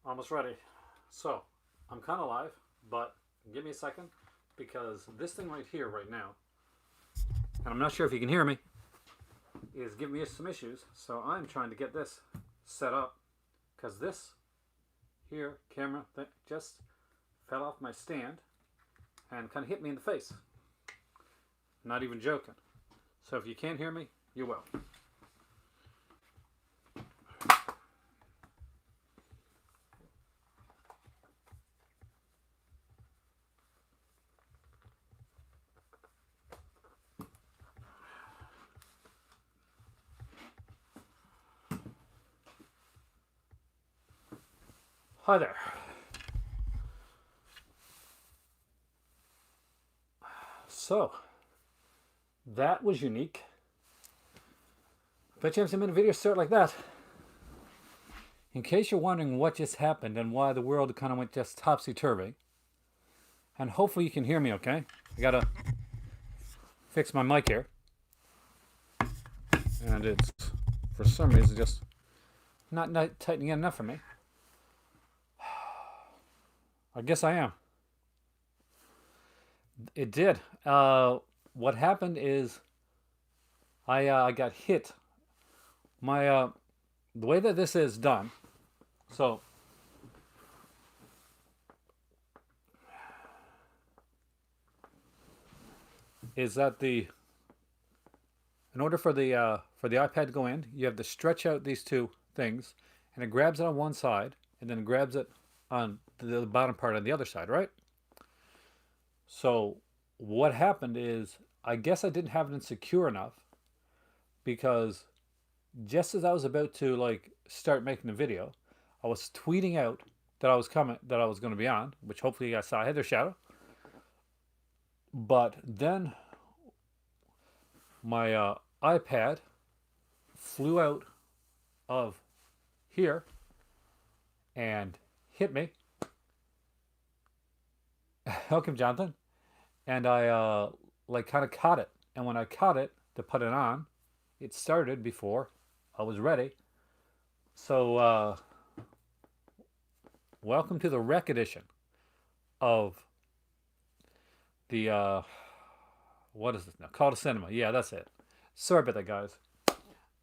Almost ready. So, I'm kind of live, but give me a second because this thing right here, right now, and I'm not sure if you can hear me, is giving me some issues. So, I'm trying to get this set up because this here camera thing just fell off my stand and kind of hit me in the face. Not even joking. So, if you can't hear me, you will. Hi there. So, that was unique. Bet you haven't seen a video start like that. In case you're wondering what just happened and why the world kind of went just topsy-turvy, and hopefully you can hear me okay. I gotta fix my mic here. And it's, for some reason, just not tightening in enough for me. I guess I am. It did. What happened is I got hit. My the way that this is done. So is that in order for the iPad to go in, you have to stretch out these two things, and it grabs it on one side, and then it grabs it on the bottom part on the other side, right? So what happened is, I guess I didn't have it insecure enough because just as I was about to like start making the video, I was tweeting out that I was going to be on, which hopefully you guys saw. I had their shadow, but then my iPad flew out of here and hit me. Welcome, Jonathan. And I like kind of caught it. And when I caught it to put it on, it started before I was ready. So welcome to the rec edition of the what is this now? Call to Cinema. Yeah, that's it. Sorry about that, guys.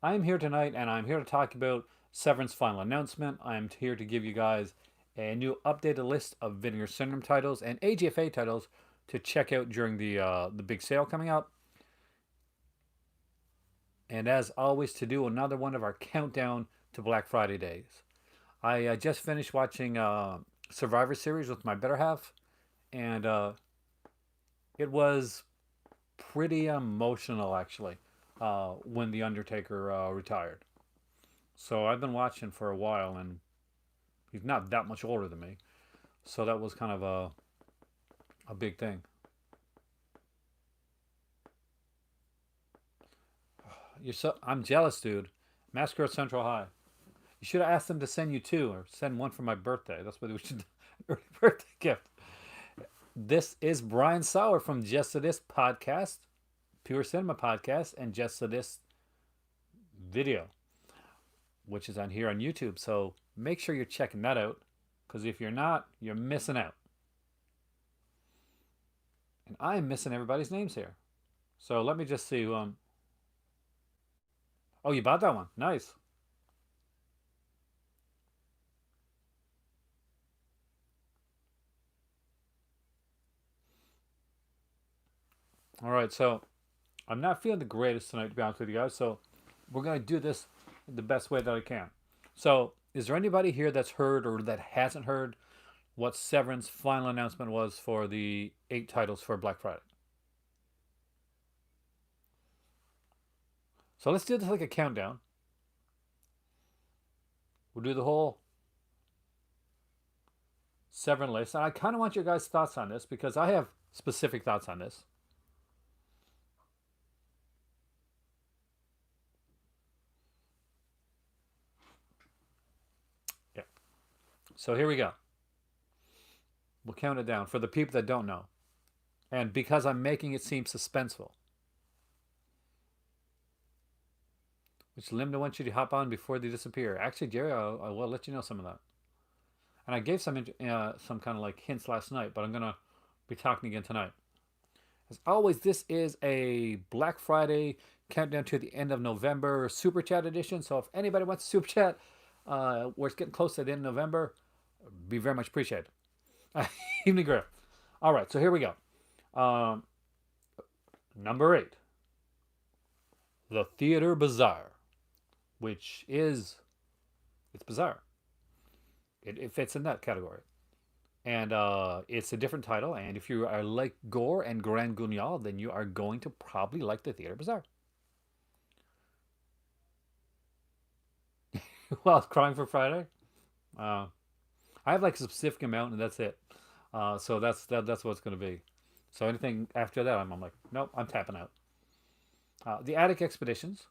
I'm here tonight, and I'm here to talk about Severins' final announcement. I'm here to give you guys a new updated list of Vinegar Syndrome titles and AGFA titles to check out during the big sale coming up. And as always, to do another one of our countdown to Black Friday days. I just finished watching Survivor Series with my better half, and it was pretty emotional actually when the Undertaker retired. So I've been watching for a while, and he's not that much older than me, so that was kind of a big thing. I'm jealous, dude. Massacre at Central High. You should have asked them to send you two, or send one for my birthday. That's what we should do. Early birthday gift. This is Brian Sauer from Just So This podcast, Pure Cinema podcast, and Just So This video, which is on here on YouTube. So make sure you're checking that out, because if you're not, you're missing out. And I'm missing everybody's names here. So let me just see who Oh, you bought that one. Nice. All right, so I'm not feeling the greatest tonight, to be honest with you guys. So we're going to do this the best way that I can. So is there anybody here that's heard or that hasn't heard what Severins' final announcement was for the 8 titles for Black Friday? So let's do this like a countdown. We'll do the whole Severin list. And I kind of want your guys' thoughts on this because I have specific thoughts on this. Yeah. So here we go. We'll count it down for the people that don't know. And because I'm making it seem suspenseful. Which limb do I want you to hop on before they disappear? Actually, Jerry, I will let you know some of that. And I gave some kind of like hints last night, but I'm gonna be talking again tonight. As always, this is a Black Friday countdown to the end of November Super Chat edition. So if anybody wants to Super Chat, where it's getting close to the end of November, be very much appreciated. Evening Grill. All right, so here we go. Um, Number 8, The Theater Bazaar, which is, it's bizarre. It fits in that category. And it's a different title. And if you are like Gore and Grand Guignol, then you are going to probably like The Theater Bazaar. Well, crying for Friday. I have like a specific amount, and that's it. So that's what it's going to be. So anything after that, I'm like, nope, I'm tapping out. The Attic Expeditions,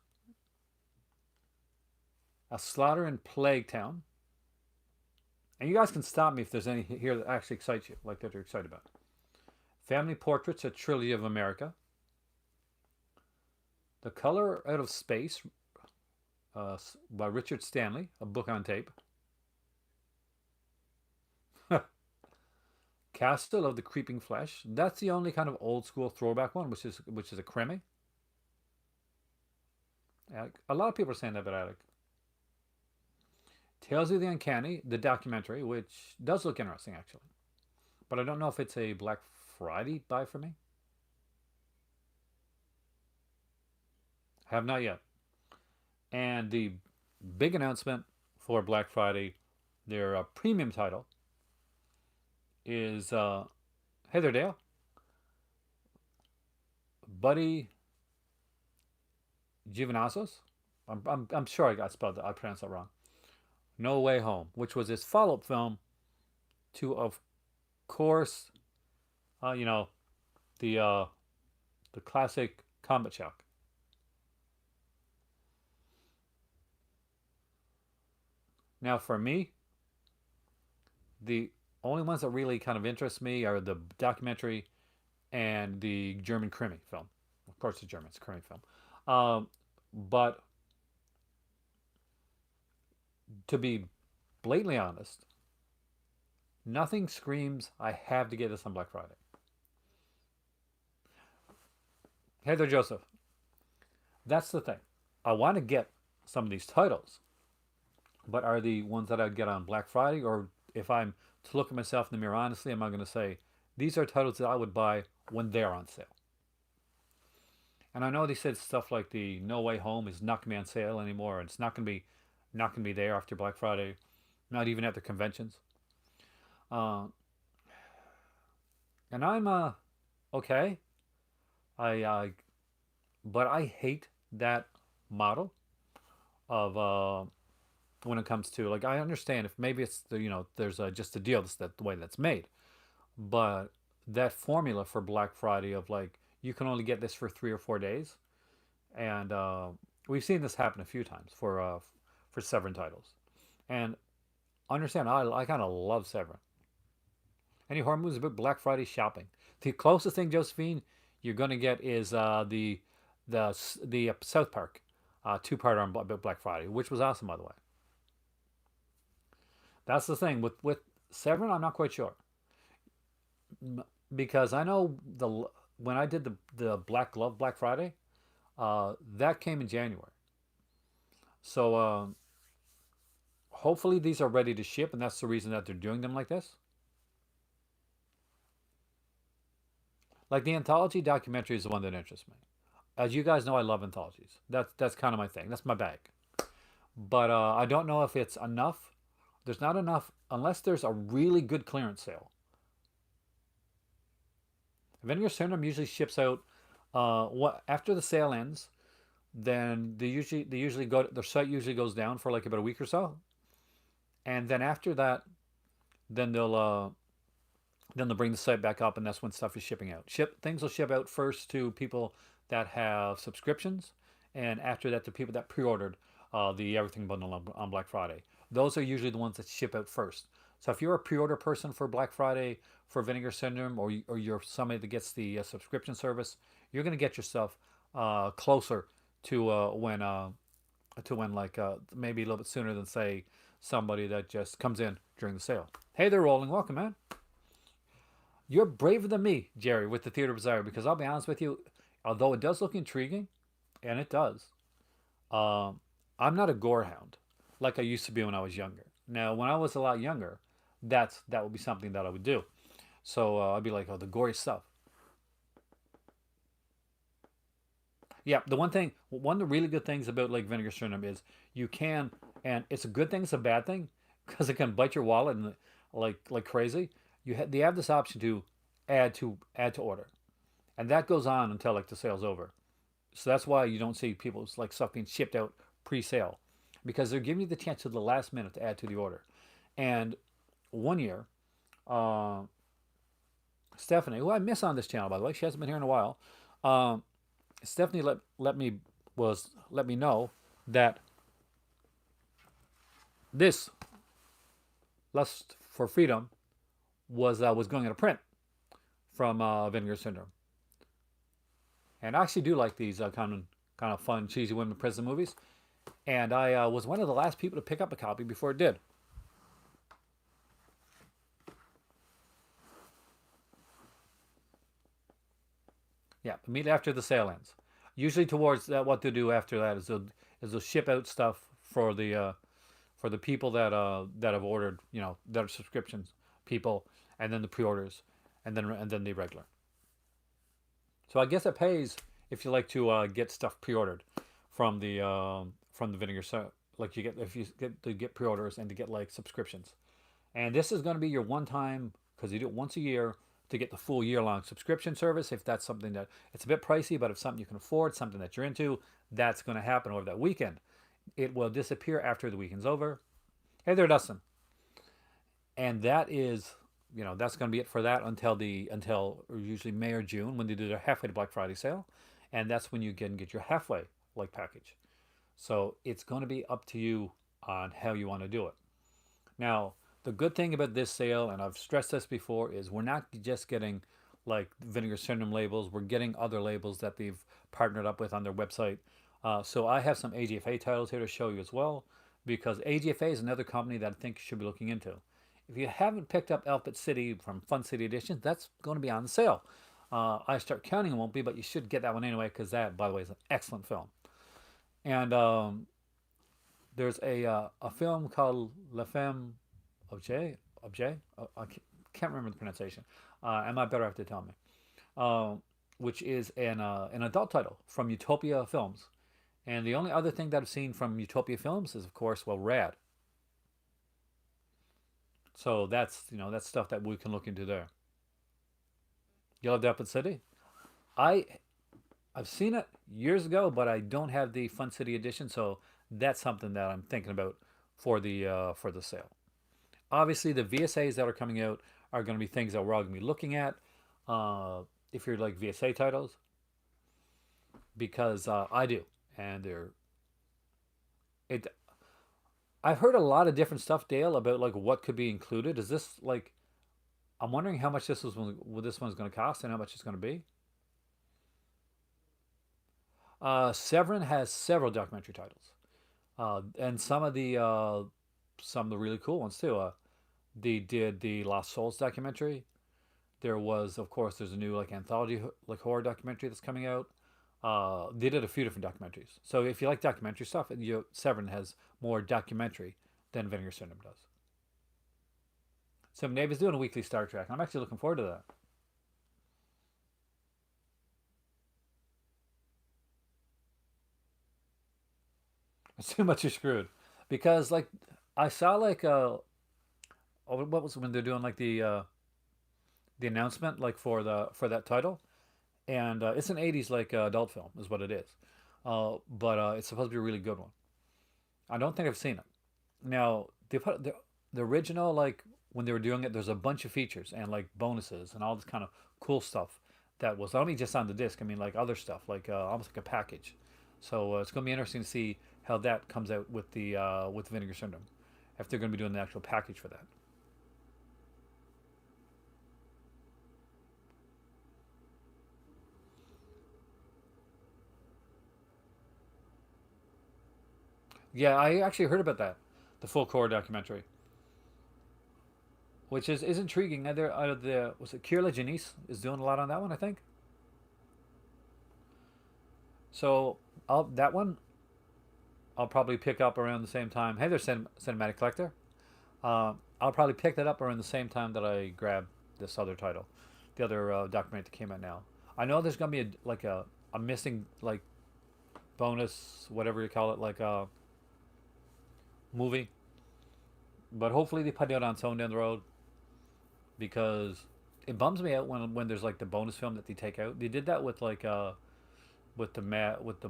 A Slaughter in Plague Town, and you guys can stop me if there's any here that actually excites you, like that you're excited about. Family Portraits, A Trilogy of America, The Color Out of Space by Richard Stanley, a book on tape. Castle of the Creeping Flesh. That's the only kind of old school throwback one, which is a crimi. A lot of people are saying that about Attic. Tales of the Uncanny, the documentary, which does look interesting actually, but I don't know if it's a Black Friday buy for me. Have not yet. And the big announcement for Black Friday, their premium title is Heather Dale, Buddy Giovanazos. I'm sure I pronounced that wrong. No Way Home, which was his follow-up film to, of course, you know, the classic Combat Shock. Now, for me, the only ones that really kind of interest me are the documentary and the German crimi film. Of course, the German, it's a crimi film. But to be blatantly honest, nothing screams, I have to get this on Black Friday. Heather Joseph, that's the thing. I want to get some of these titles, but are the ones that I'd get on Black Friday, or if I'm to look at myself in the mirror honestly, am I going to say, these are titles that I would buy when they're on sale? And I know they said stuff like the No Way Home is not going to be on sale anymore, and it's not going to be there after Black Friday, not even at the conventions. Uh, and I'm okay. I but I hate that model of when it comes to, like, I understand if maybe it's there's just a deal that's the way that's made, but that formula for Black Friday of like you can only get this for 3 or 4 days, and we've seen this happen a few times for Severin titles, and understand I kind of love Severin. Any horror movies about Black Friday shopping? The closest thing, Josephine, you're gonna get is the South Park two-parter on Black Friday, which was awesome by the way. That's the thing with Severin. I'm not quite sure because I know when I did the Black Glove Black Friday, that came in January. So hopefully these are ready to ship, and that's the reason that they're doing them like this. Like the anthology documentary is the one that interests me. As you guys know, I love anthologies. That's kind of my thing. That's my bag. But I don't know if it's enough. There's not enough unless there's a really good clearance sale. Vinegar Syndrome usually ships out what after the sale ends. Then they usually go, their site usually goes down for like about a week or so, and then after that, then they'll bring the site back up, and that's when stuff is shipping out. Things will ship out first to people that have subscriptions, and after that, to people that pre-ordered the Everything bundle on Black Friday. Those are usually the ones that ship out first. So if you're a pre-order person for Black Friday for Vinegar Syndrome, or you're somebody that gets the subscription service, you're going to get yourself closer to when like maybe a little bit sooner than say somebody that just comes in during the sale. Hey there, Rolling. Welcome, man. You're braver than me, Jerry, with the Theater Bazaar, because I'll be honest with you, although it does look intriguing, and it does, um, I'm not a gore hound like I used to be when I was younger. Now, when I was a lot younger, that would be something that I would do. So I'd be like, oh, the gory stuff. Yeah, the one of the really good things about like vinegar syndrome is you can, and it's a good thing, it's a bad thing, because it can bite your wallet and like crazy. They have this option to add to order, and that goes on until like the sale's over. So that's why you don't see people's like stuff being shipped out pre-sale, because they're giving you the chance to the last minute to add to the order. And one year, uh, Stephanie, who I miss on this channel by the way, she hasn't been here in a while. Um, Stephanie let me know that this Lust for Freedom was going into print from Vinegar Syndrome, and I actually do like these kind of fun cheesy women prison movies, and I was one of the last people to pick up a copy before it did. Yeah, immediately after the sale ends. Usually towards that, what they do after that is they'll ship out stuff for the people that have ordered, that are subscriptions people, and then the pre-orders, and then the regular. So I guess it pays if you like to get stuff pre-ordered from the vinegar. So like you get if you get to get pre-orders and to get like subscriptions, and this is going to be your one time because you do it once a year to get the full year long subscription service. If that's something that it's a bit pricey, but if something you can afford, something that you're into, that's going to happen over that weekend. It will disappear after the weekend's over. Hey there, Dustin. And that's going to be it for that until usually May or June when they do their halfway to Black Friday sale, and that's when you can get your halfway like package. So it's going to be up to you on how you want to do it. Now, the good thing about this sale, and I've stressed this before, is we're not just getting like Vinegar Syndrome labels. We're getting other labels that they've partnered up with on their website. So I have some AGFA titles here to show you as well, because AGFA is another company that I think you should be looking into. If you haven't picked up Elfit City from Fun City Editions, that's going to be on sale. I Start Counting it won't be, but you should get that one anyway, because that, by the way, is an excellent film. And there's a film called La Femme Objet. I can't remember the pronunciation. I might better have to tell me. Uh, which is an adult title from Utopia Films. And the only other thing that I've seen from Utopia Films is, of course, well, Rad. So that's stuff that we can look into there. You love Depot City? I I've seen it years ago, but I don't have the Fun City edition, so that's something that I'm thinking about for the sale. Obviously, the VSAs that are coming out are going to be things that we're all going to be looking at. If you're like VSA titles, because I do, and they're it. I've heard a lot of different stuff, Dale, about like what could be included. Is this like I'm wondering how much this one's going to cost and how much it's going to be. Severin has several documentary titles, and some of the really cool ones too. They did the Lost Souls documentary. There was, of course, there's a new like anthology like horror documentary that's coming out. They did a few different documentaries. So if you like documentary stuff, Severin has more documentary than Vinegar Syndrome does. So Nave is doing a weekly Star Trek, and I'm actually looking forward to that. It's too much you're screwed, because like I saw like what was when they're doing like the announcement like for that title, and it's an '80s like adult film is what it is, but it's supposed to be a really good one. I don't think I've seen it. Now they put the original like when they were doing it. There's a bunch of features and like bonuses and all this kind of cool stuff that was not only just on the disc. I mean like other stuff like almost like a package. So it's going to be interesting to see how that comes out with Vinegar Syndrome, if they're going to be doing the actual package for that. Yeah, I actually heard about that. the full core documentary, which is intriguing. Either out of the was it Kirla Janice is doing a lot on that one, I think. So that one I'll probably pick up around the same time. Hey, there's Cinematic Collector. I'll probably pick that up around the same time that I grab this other title, the other documentary that came out now. I know there's gonna be a missing like bonus, whatever you call it, like a movie, but hopefully they put it out on its own down the road, because it bums me out when there's like the bonus film that they take out. They did that with like with the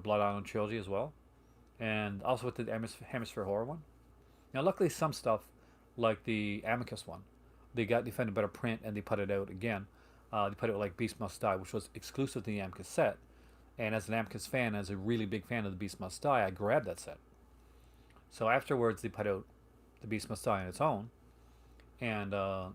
Blood Island trilogy as well, and also with the Hemisphere Horror one. Now, luckily, some stuff like the Amicus one, they found a better print and they put it out again. They put it out like Beast Must Die, which was exclusive to the Amicus set. And as an Amicus fan, as a really big fan of the Beast Must Die, I grabbed that set. So afterwards, they put out the Beast Must Die on its own, and I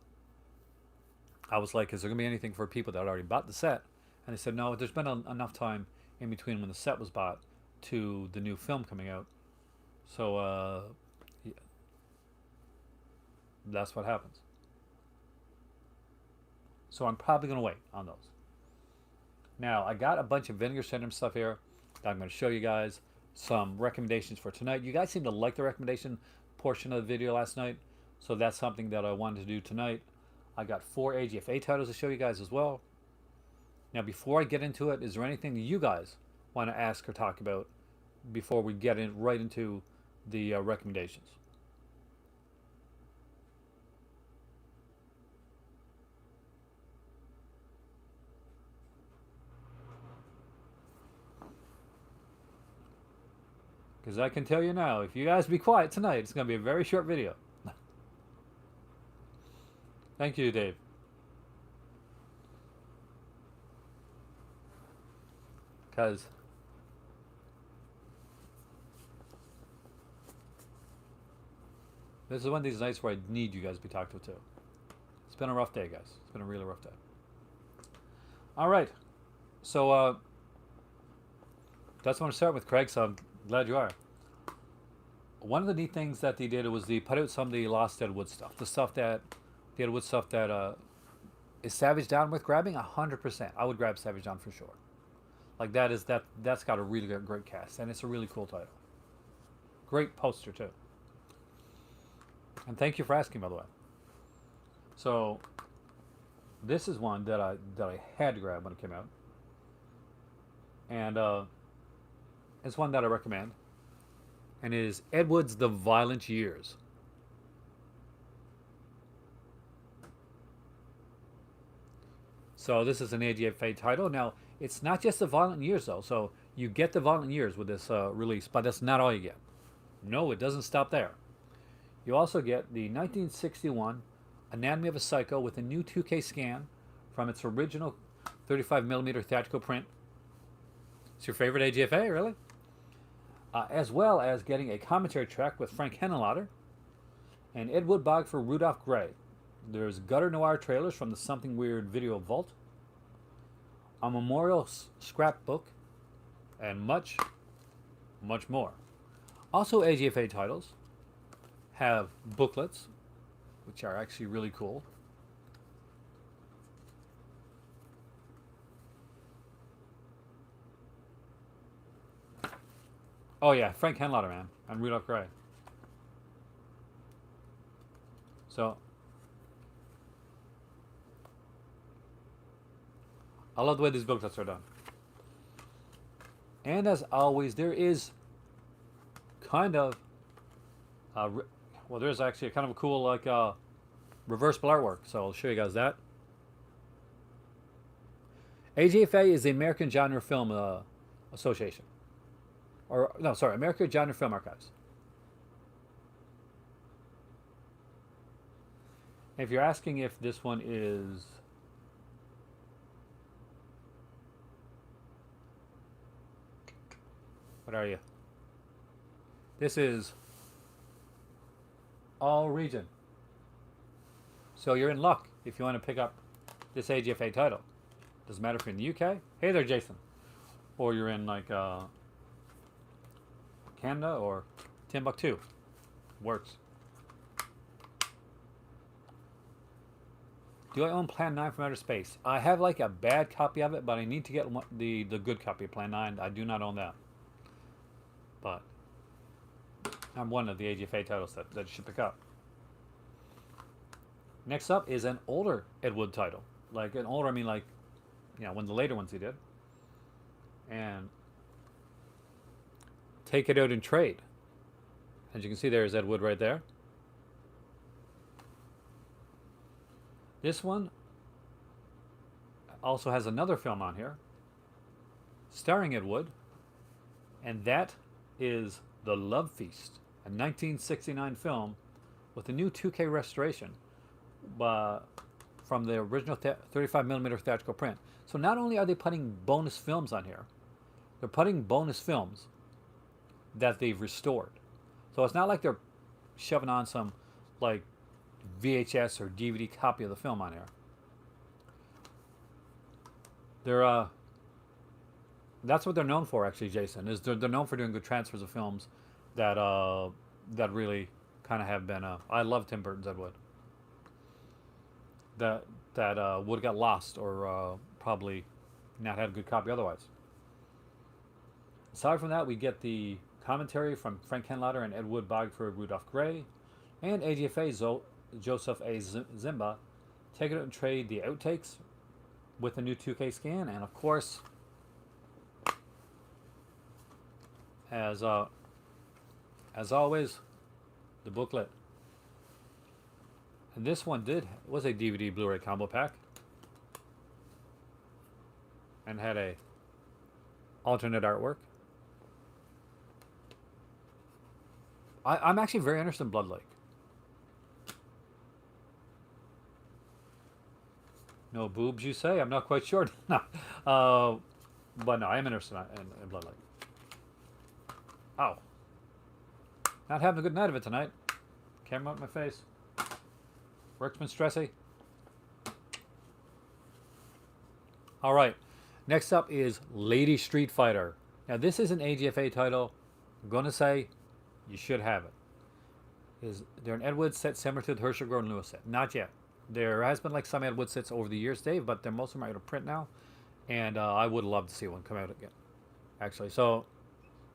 was like, "Is there gonna be anything for people that already bought the set?" And they said, "No, there's been enough time in between when the set was bought to the new film coming out." So yeah, that's what happens. So I'm probably gonna wait on those. Now I got a bunch of Vinegar Syndrome stuff here that I'm gonna show you guys. Some recommendations for tonight. You guys seem to like the recommendation portion of the video last night, so that's something that I wanted to do tonight. I got 4 AGFA titles to show you guys as well. Now, before I get into it, is there anything that you guys want to ask or talk about before we get right into the recommendations? Because I can tell you now, if you guys be quiet tonight, it's going to be a very short video. Thank you, Dave. Because this is one of these nights where I need you guys to be talked to too. It's been a rough day, guys. It's been a really rough day. All right. So that's what I'm starting with, Craig, so I'm glad you are. One of the neat things that they did was they put out some of the Lost Deadwood stuff. The stuff that, the Deadwood stuff that is Savage down with grabbing? 100%. I would grab Savage down for sure. Like that's got a really great cast, and it's a really cool title. Great poster too. And thank you for asking, by the way. So this is one that I had to grab when it came out, and it's one that I recommend, and it is Ed Wood's The Violent Years. So this is an AGFA title. Now, it's not just The Violent Years, though. So you get The Violent Years with this release, but that's not all you get. No, it doesn't stop there. You also get the 1961 Anatomy of a Psycho with a new 2K scan from its original 35mm theatrical print. It's your favorite AGFA, really? As well as getting a commentary track with Frank Henenlotter and Ed Wood Bog for Rudolph Gray. There's gutter noir trailers from the Something Weird video vault, a memorial scrapbook, and much, much more. Also, AGFA titles have booklets, which are actually really cool. Oh yeah, Frank Henlotter, man, and Rudolph Gray. So I love the way these booklets are done. And as always, there is kind of well, there's actually a kind of a cool like reversible artwork. So I'll show you guys that. AGFA is the American Genre Film Association. Or no, sorry, American Genre Film Archives. If you're asking if this one is what are you? This is all region. So you're in luck if you want to pick up this AGFA title. Doesn't matter if you're in the UK. Hey there, Jason. Or you're in like Canada or Timbuktu. Works. Do I own Plan 9 from Outer Space? I have like a bad copy of it, but I need to get the good copy of Plan 9. I do not own that. But I'm one of the AGFA titles that you should pick up. Next up is an older Ed Wood title. Like an older, I mean like, you know, one of the later ones he did. And Take It Out in Trade. As you can see, there's Ed Wood right there. This one also has another film on here starring Ed Wood, and that is The Love Feast, a 1969 film with a new 2K restoration from the original 35mm theatrical print. So not only are they putting bonus films on here, they're putting bonus films that they've restored. So it's not like they're shoving on some like VHS or DVD copy of the film on here. They're that's what they're known for, actually, Jason. Is they're known for doing good transfers of films that that really kind of have been. I love Tim Burton's Ed Wood. That would have got lost or probably not had a good copy otherwise. Aside from that, we get the commentary from Frank Henlotter and Ed Wood Bogford Rudolph Gray, and AGFA Joseph A. Zimba Take It Out and Trade the outtakes with a new 2K scan, and of course, as always, the booklet. And this one was a DVD Blu-ray combo pack, and had a alternate artwork. I'm actually very interested in Blood Lake. No boobs, you say? I'm not quite sure. No. But no, I am interested in Blood Lake. Ow. Not having a good night of it tonight. Camera up my face. Work's been stressy. Alright. Next up is Lady Street Fighter. Now this is an AGFA title. I'm going to say you should have it. They're an Ed Wood set similar to the Herschel Gordon Lewis set? Not yet. There has been like some Ed Wood sets over the years, Dave, but most of them are out of print now. And I would love to see one come out again, actually. So,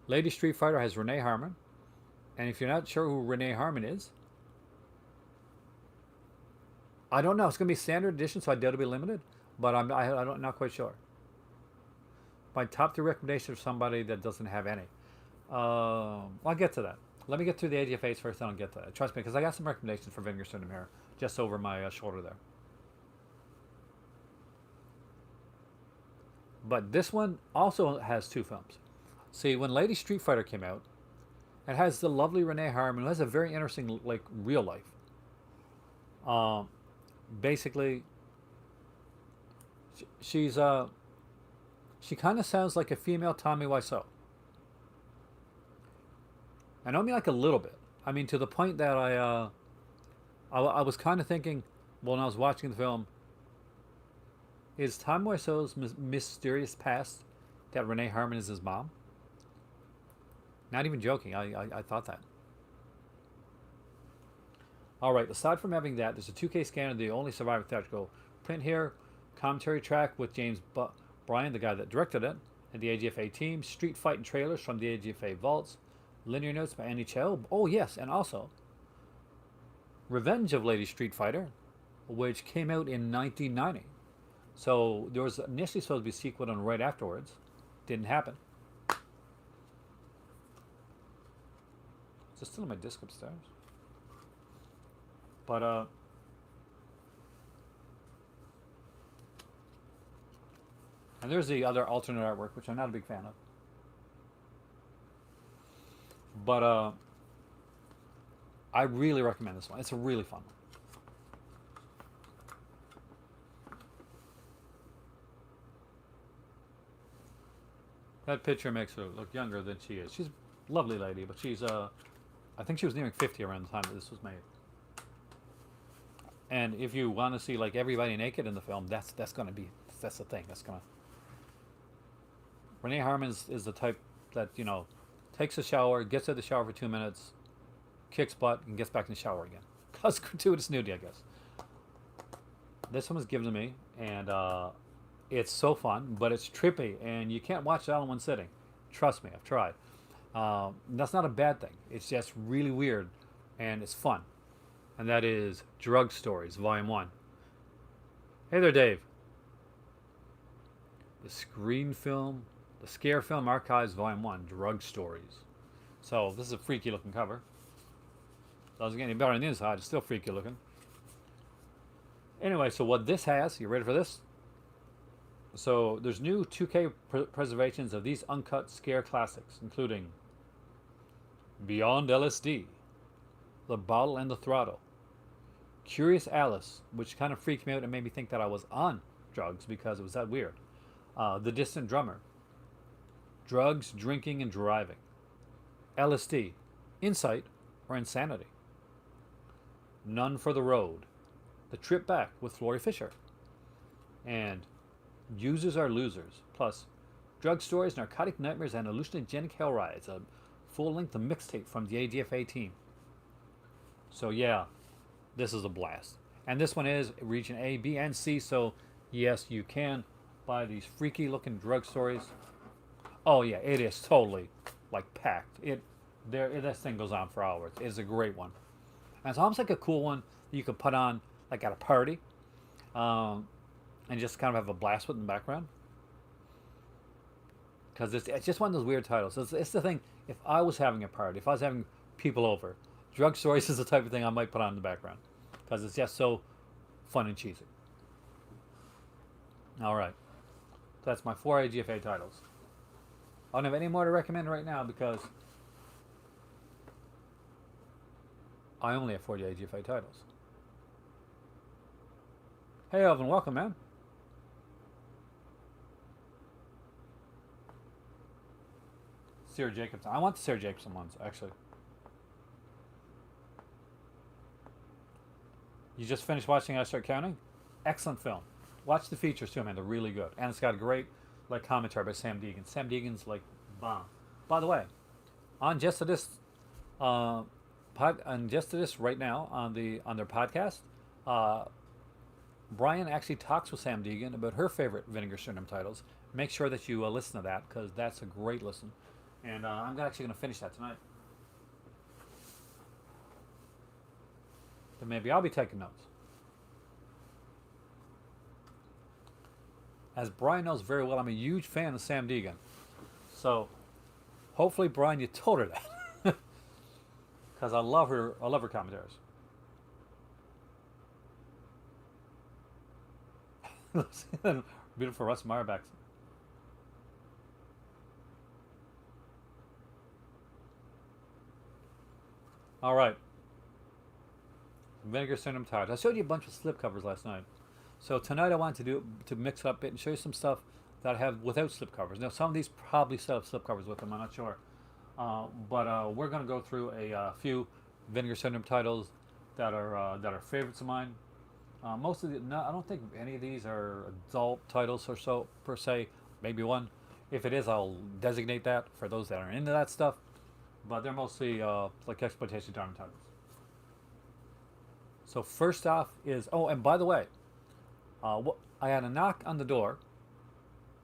Lady Street Fighter has Renee Harmon. And if you're not sure who Renee Harmon is, I don't know. It's going to be standard edition, so I doubt it'll be limited. But I'm not quite sure. My top 3 recommendations for somebody that doesn't have any. I'll get to that. Let me get through the AGFAs first, then I'll get to that. Trust me, because I got some recommendations for Vinegar Syndrome here, just over my shoulder there. But this one also has 2 films. See, when Lady Street Fighter came out, it has the lovely Renee Harmon, who has a very interesting, like, real life. Basically, she kind of sounds like a female Tommy Wiseau. I don't mean like a little bit. I mean to the point that I was kind of thinking, when I was watching the film, is Tom Wiseau's mysterious past that Renee Harmon is his mom? Not even joking. I thought that. All right. Aside from having that, there's a 2K scan of the only surviving theatrical print here. Commentary track with James Bryan, the guy that directed it, and the AGFA team. Street fighting trailers from the AGFA vaults. Linear notes by Annie Chell. Oh, yes, and also Revenge of Lady Street Fighter, which came out in 1990. So there was initially supposed to be a sequel done right afterwards. Didn't happen. Is it still in my disc upstairs? But, and there's the other alternate artwork, which I'm not a big fan of. But I really recommend this one. It's a really fun one. That picture makes her look younger than she is. She's a lovely lady, but she's I think she was nearing 50 around the time that this was made. And if you want to see like everybody naked in the film, that's the thing. That's gonna. Renee Harmon is the type that, you know, takes a shower, gets out of the shower for 2 minutes, kicks butt, and gets back in the shower again. Cause gratuitous nudity, I guess. This one was given to me, and it's so fun, but it's trippy, and you can't watch it all in one sitting. Trust me, I've tried. That's not a bad thing. It's just really weird, and it's fun. And that is Drug Stories, Volume 1. Hey there, Dave. The Scare Film Archives, Volume 1, Drug Stories. So, this is a freaky looking cover. Doesn't get any better on the inside, it's still freaky looking. Anyway, so what this has, you ready for this? So, there's new 2K preservations of these uncut scare classics, including Beyond LSD, The Bottle and the Throttle, Curious Alice, which kind of freaked me out and made me think that I was on drugs because it was that weird. The Distant Drummer, Drugs, Drinking, and Driving, LSD, Insight, or Insanity, None for the Road, The Trip Back with Flory Fisher, and Users Are Losers, plus Drug Stories, Narcotic Nightmares, and Hallucinogenic Hell Rides, a full-length mixtape from the AGFA team. So yeah, this is a blast. And this one is Region A, B, and C, so yes, you can buy these freaky-looking drug stories. Oh yeah, it is totally, like, packed. This thing goes on for hours. It's a great one. And it's almost like a cool one that you could put on, like, at a party, and just kind of have a blast with in the background. Because it's just one of those weird titles. It's the thing, if I was having a party, if I was having people over, Drug Stories is the type of thing I might put on in the background. Because it's just so fun and cheesy. Alright. That's my 4 AGFA titles. I don't have any more to recommend right now because I only have 40 AGFA titles. Hey Elvin, welcome, man. Sarah Jacobson. I want the Sarah Jacobson ones, actually. You just finished watching I Start Counting? Excellent film. Watch the features too, man. They're really good. And it's got a great commentary by Sam Deegan. Sam Deegan's bomb. By the way, on Just to This right now on their podcast, Brian actually talks with Sam Deegan about her favorite Vinegar Syndrome titles. Make sure that you listen to that because that's a great listen. And I'm actually going to finish that tonight. But maybe I'll be taking notes. As Brian knows very well, I'm a huge fan of Sam Deegan. So, hopefully, Brian, you told her that. Because I love her commentaries. Beautiful Russ Meyerback. All right. Vinegar Syndrome tires. I showed you a bunch of slipcovers last night. So tonight I want to mix it up a bit and show you some stuff that I have without slipcovers. Now some of these probably still have slipcovers with them. I'm not sure. But we're going to go through a few Vinegar Syndrome titles that are favorites of mine. Most of I don't think any of these are adult titles or so per se. Maybe one. If it is, I'll designate that for those that are into that stuff. But they're mostly like exploitation genre titles. So first off is and by the way, I had a knock on the door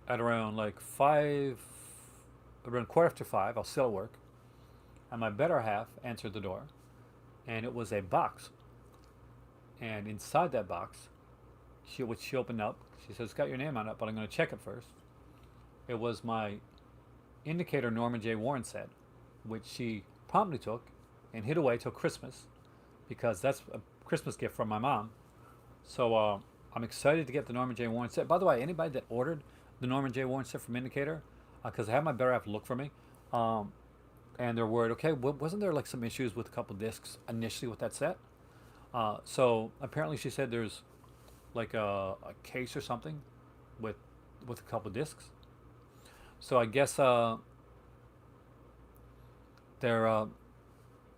at around around 5:15. I was still at work, and my better half answered the door, and it was a box. And inside that box, which she opened up, she says, "It's got your name on it, but I'm going to check it first." It was my indicator Norman J. Warren set, which she promptly took and hid away till Christmas, because that's a Christmas gift from my mom. So I'm excited to get the Norman J. Warren set. By the way, anybody that ordered the Norman J. Warren set from Indicator, because I had my better half look for me, and they're worried, okay, wasn't there some issues with a couple discs initially with that set? So apparently she said there's a case or something with a couple discs. So I guess they're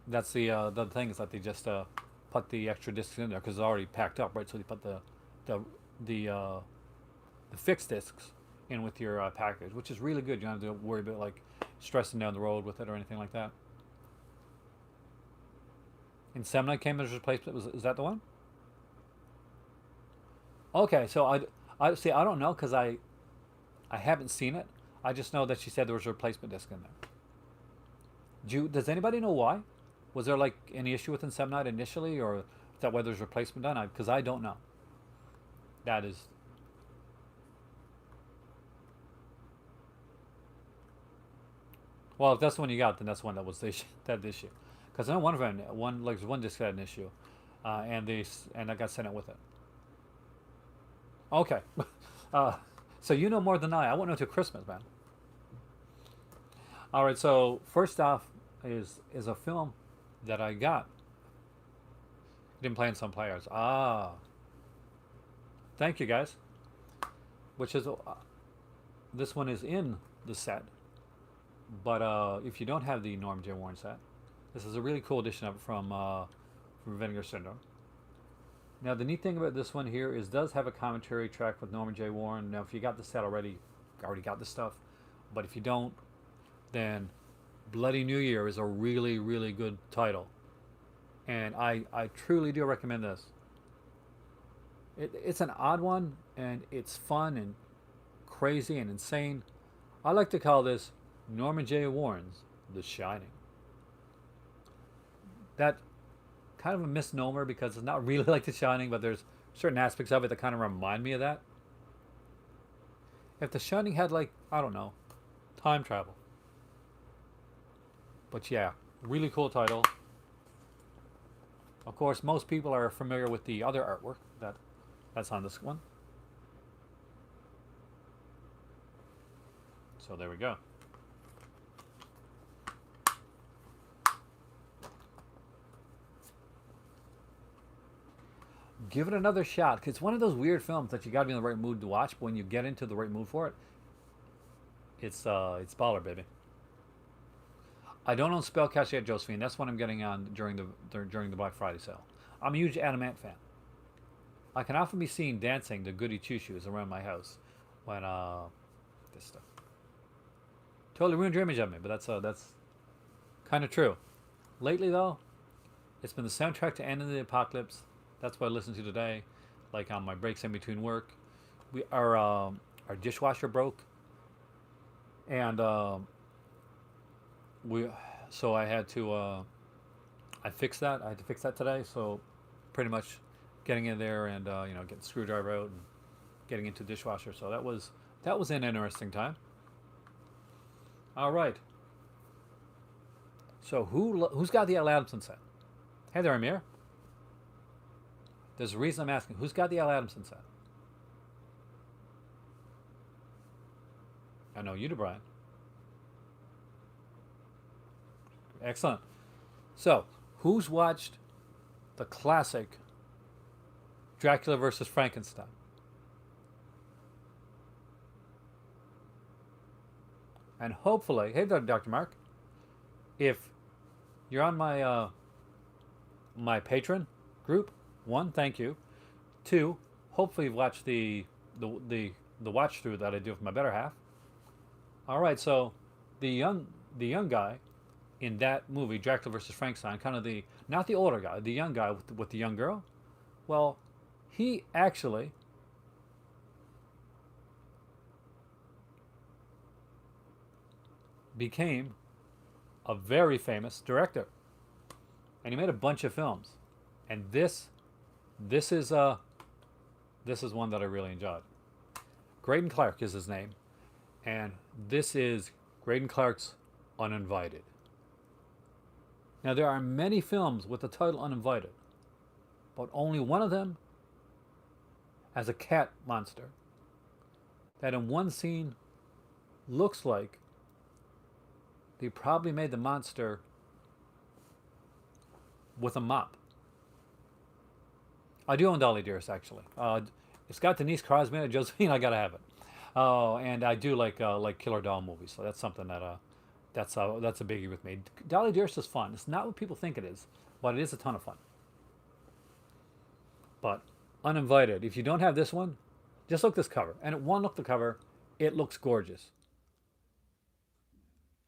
that's the thing is that they just put the extra discs in there because it's already packed up, right? So they put the fixed discs in with your package, which is really good. You don't have to worry about stressing down the road with it or anything like that. Inseminite came as a replacement. Is that the one? Okay, so I see. I don't know because I haven't seen it. I just know that she said there was a replacement disc in there. Does anybody know why? Was there like any issue with Insemnite initially, or is that why there's replacement done? Because I don't know. That is well. If that's the one you got, then that's the one that was the issue, that issue. Because I know one of them, one disc had an issue, and I got sent it with it. Okay, uh, so you know more than I. I won't know till Christmas, man. All right. So first off is a film that I got. Didn't play in some players. Ah, thank you guys. Which is this one is in the set, but if you don't have the Norm J. Warren set, this is a really cool edition of it from Vinegar Syndrome. Now the neat thing about this one here is does have a commentary track with Norman J. Warren. Now if you got the set already, you already got the stuff. But if you don't, then Bloody New Year is a really, really good title. And I truly do recommend this. It's an odd one, and it's fun and crazy and insane. I like to call this Norman J. Warren's The Shining. That kind of a misnomer because it's not really like The Shining, but there's certain aspects of it that kind of remind me of that. If The Shining had like, I don't know, time travel. But yeah, really cool title. Of course, most people are familiar with the other artwork that's on this one. So there we go. Give it another shot. 'Cause it's one of those weird films that you got to be in the right mood to watch. But when you get into the right mood for it, it's baller, baby. I don't own Spellcast yet, Josephine. That's what I'm getting on during the Black Friday sale. I'm a huge Adam Ant fan. I can often be seen dancing to Goody Two Shoes around my house when this stuff totally ruined your image of me, but that's kind of true. Lately though, it's been the soundtrack to End of the Apocalypse. That's what I listen to today, like on my breaks in between work. Our dishwasher broke, and we so I had to I fixed that. I had to fix that today. So pretty much getting in there and getting the screwdriver out and getting into the dishwasher. So that was an interesting time. All right. So who's got the Al Adamson set? Hey there, Amir. There's a reason I'm asking. Who's got the Al Adamson set? I know you do, Brian. Excellent. So, who's watched the classic Dracula versus Frankenstein? And hopefully, hey there, Dr. Mark, if you're on my patron group, one, thank you. Two, hopefully you've watched the watch through that I do with my better half. All right, so the young guy in that movie, Dracula versus Frankenstein, kind of the not the older guy, the young guy with the young girl. Well, he actually became a very famous director, and he made a bunch of films. And this is this is one that I really enjoyed. Graydon Clark is his name, and this is Graydon Clark's Uninvited. Now there are many films with the title Uninvited, but only one of them has a cat monster that in one scene looks like they probably made the monster with a mop. I do own Dolly Dearest actually. It's got Denise Crosby in it. Josephine, I gotta have it. Oh, and I do like killer doll movies, so that's something that's a biggie with me. Dolly Dearest is fun. It's not what people think it is, but it is a ton of fun. But Uninvited, if you don't have this one, just look this cover. And at one look the cover, it looks gorgeous.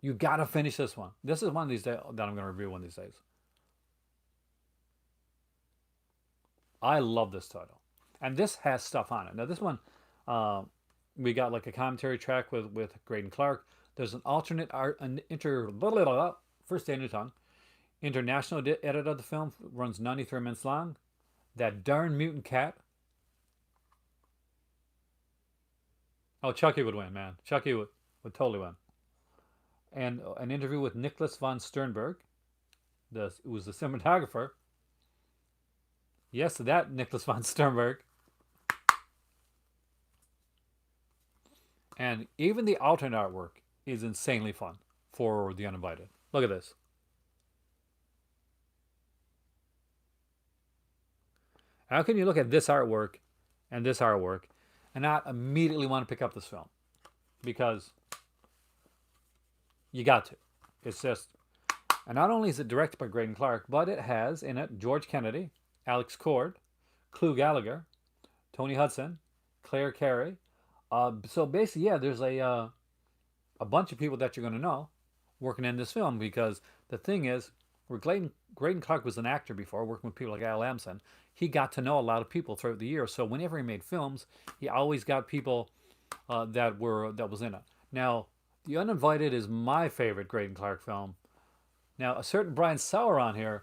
You gotta finish this one. This is one of these days that I'm gonna review one of these days. I love this title. And this has stuff on it. Now this one, uh, we got like a commentary track with Graydon Clark. There's an alternate art, an blah, blah, blah, first day in your tongue. International edit of the film runs 93 minutes long. That darn mutant cat. Oh, Chucky would win, man. Chucky would totally win. And an interview with Nicholas von Sternberg, who was the cinematographer. Yes, that Nicholas von Sternberg. And even the alternate artwork is insanely fun for the uninvited. Look at this. How can you look at this artwork and not immediately want to pick up this film? Because you got to. It's just, and not only is it directed by Graydon Clark, but it has in it George Kennedy, Alex Cord, Clu Gallagher, Tony Hudson, Claire Carey. So basically, yeah, there's a bunch of people that you're going to know working in this film, because the thing is, where Graydon Clark was an actor before, working with people like Al Lamson, he got to know a lot of people throughout the years. So whenever he made films, he always got people that was in it. Now, The Uninvited is my favorite Graydon Clark film. Now, a certain Brian Sauer here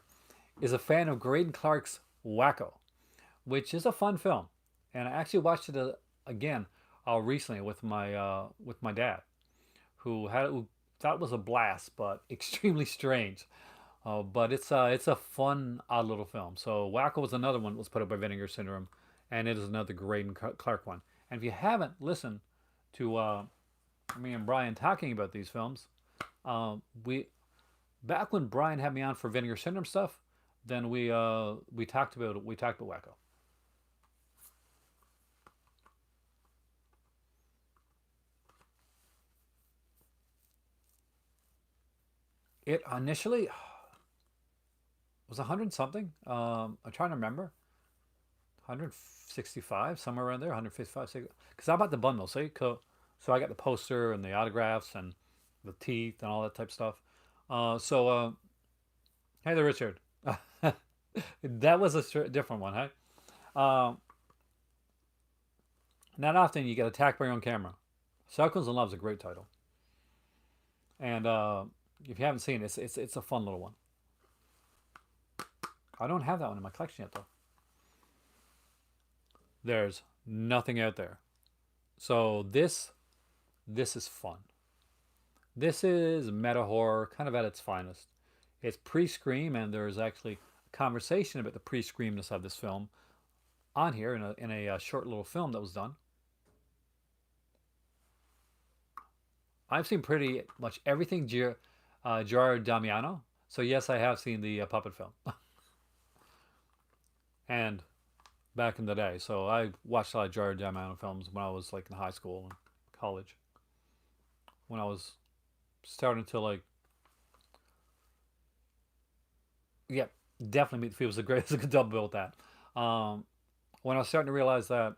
is a fan of Graydon Clark's Wacko, which is a fun film, and I actually watched it again recently with my dad, who thought it was a blast, but extremely strange. But it's a fun, odd little film. So Wacko was another one that was put up by Vinegar Syndrome, and it is another Graydon Clark one. And if you haven't listened to me and Brian talking about these films, we back when Brian had me on for Vinegar Syndrome stuff, then we talked about Wacko. It initially was 100 something. I'm trying to remember. 165, somewhere around there, 155. Because I bought the bundle, see? So I got the poster and the autographs and the teeth and all that type of stuff. Hey there, Richard. That was a different one, hey? Not often you get attacked by your own camera. Circles and Love is a great title. And if you haven't seen it, it's a fun little one. I don't have that one in my collection yet, though. There's nothing out there. So this is fun. This is meta horror, kind of at its finest. It's pre-scream, and there's actually a conversation about the pre-screamness of this film on here in a short little film that was done. I've seen pretty much everything Gerard Damiano. So yes, I have seen the puppet film. And back in the day. So I watched a lot of Gerard Damiano films when I was like in high school and college. When I was starting to like, yeah, definitely Meet the Feebles. It's a good double bill with that. When I was starting to realize that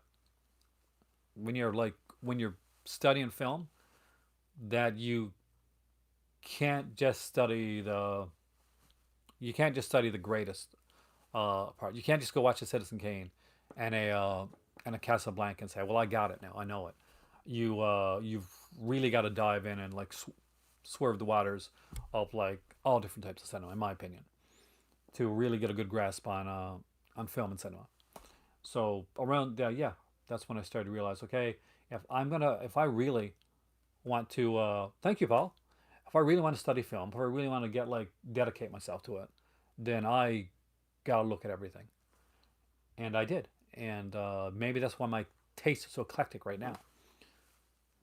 when you're studying film, that you can't just study the greatest part. You can't just go watch a Citizen Kane and a Casablanca and say, "Well, I got it now. I know it." You've really got to dive in and like swerve the waters of like all different types of cinema, in my opinion, to really get a good grasp on film and cinema. So around yeah, that's when I started to realize, okay, if I really want to, thank you, Paul. If I really want to study film, if I really want to dedicate myself to it, then I gotta look at everything. And I did. And maybe that's why my taste is so eclectic right now.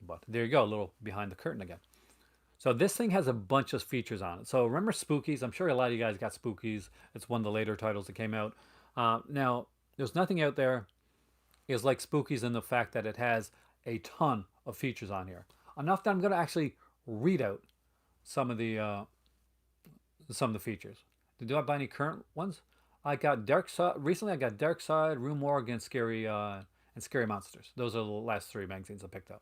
But there you go, a little behind the curtain again. So this thing has a bunch of features on it. So remember Spookies? I'm sure a lot of you guys got Spookies. It's one of the later titles that came out. Now, there's nothing out there is like Spookies in the fact that it has a ton of features on here. Enough that I'm going to actually read out some of the features. Did I buy any current ones? I got Dark Side. Recently, I got Dark Side, Room Morgue, and Scary Monsters. Those are the last 3 magazines I picked up.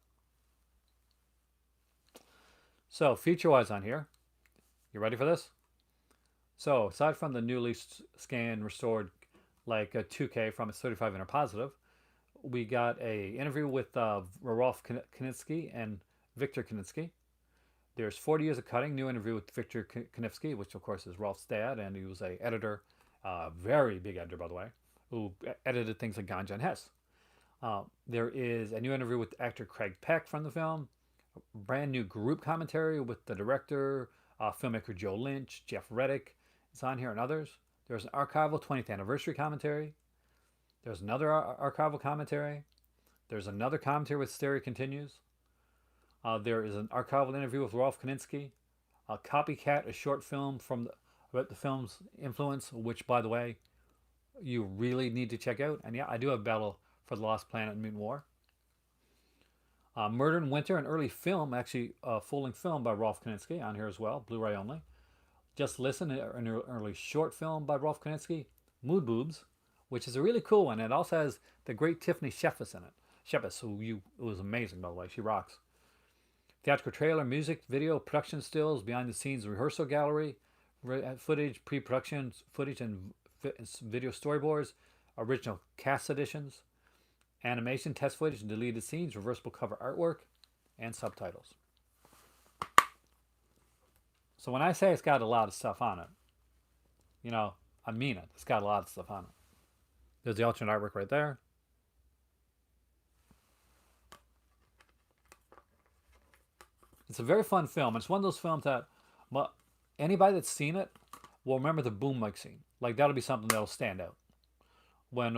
So, feature-wise on here, you ready for this? So, aside from the newly scanned, restored, like a 2K from its 35 inner positive, we got a interview with Rolf Knitsky and Victor Knitsky. There's 40 years of cutting. New interview with Victor Knitsky, which of course is Rolf's dad, and he was a editor, very big editor by the way, who edited things like Ganja and Hess. There is a new interview with actor Craig Peck from the film. A brand new group commentary with the director, filmmaker Joe Lynch, Jeff Reddick is on here, and others. There's an archival 20th anniversary commentary. There's another archival commentary. There's another commentary with Stereo Continues. There is an archival interview with Rolf Knitsky. Copycat, a short film about the film's influence, which, by the way, you really need to check out. And yeah, I do have Battle for the Lost Planet and Mutant War. Murder in Winter, an early film, actually a full-length film by Rolf Knitsky on here as well, Blu-ray only. Just Listen, an early short film by Rolf Knitsky. Mood Boobs, which is a really cool one. It also has the great Tiffany Shepis in it. Shepis, who was amazing, by the way. She rocks. Theatrical trailer, music, video, production stills, behind-the-scenes rehearsal gallery, footage, pre-production footage, and video storyboards, original cast editions, animation, test footage, and deleted scenes, reversible cover artwork, and subtitles. So when I say it's got a lot of stuff on it, you know, I mean it. It's got a lot of stuff on it. There's the alternate artwork right there. It's a very fun film. It's one of those films that anybody that's seen it will remember the boom mic scene. Like, that'll be something that'll stand out. When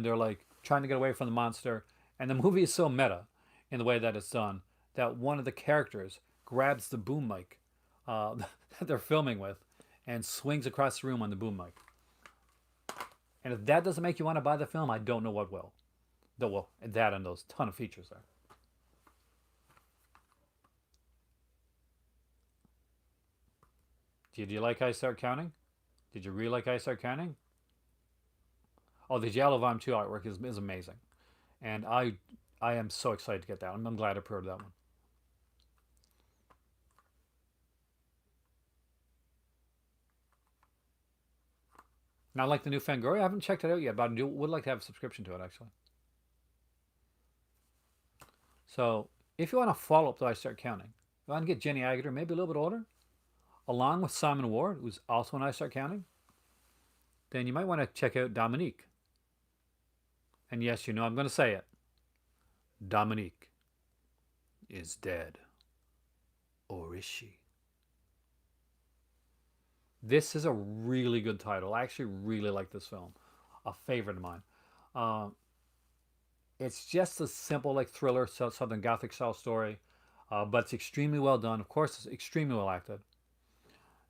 they're like trying to get away from the monster. And the movie is so meta in the way that it's done that one of the characters grabs the boom mic that they're filming with and swings across the room on the boom mic. And if that doesn't make you want to buy the film, I don't know what will. That and those ton of features there. Did you like I Start Counting? Did you really like I Start Counting? Oh, the Giallo Volume 2 artwork is amazing. And I am so excited to get that. I'm glad I pre-ordered that one. Now, like the new Fangoria, I haven't checked it out yet, but I would like to have a subscription to it, actually. So, if you want to follow up to I Start Counting, if you want to get Jenny Agutter, maybe a little bit older, along with Simon Ward, who's also in I Start Counting, then you might want to check out Dominique. And yes, you know I'm going to say it. Dominique is dead. Or is she? This is a really good title. I actually really like this film. A favorite of mine. It's just a simple like thriller, Southern Gothic style story. But it's extremely well done. Of course, it's extremely well acted.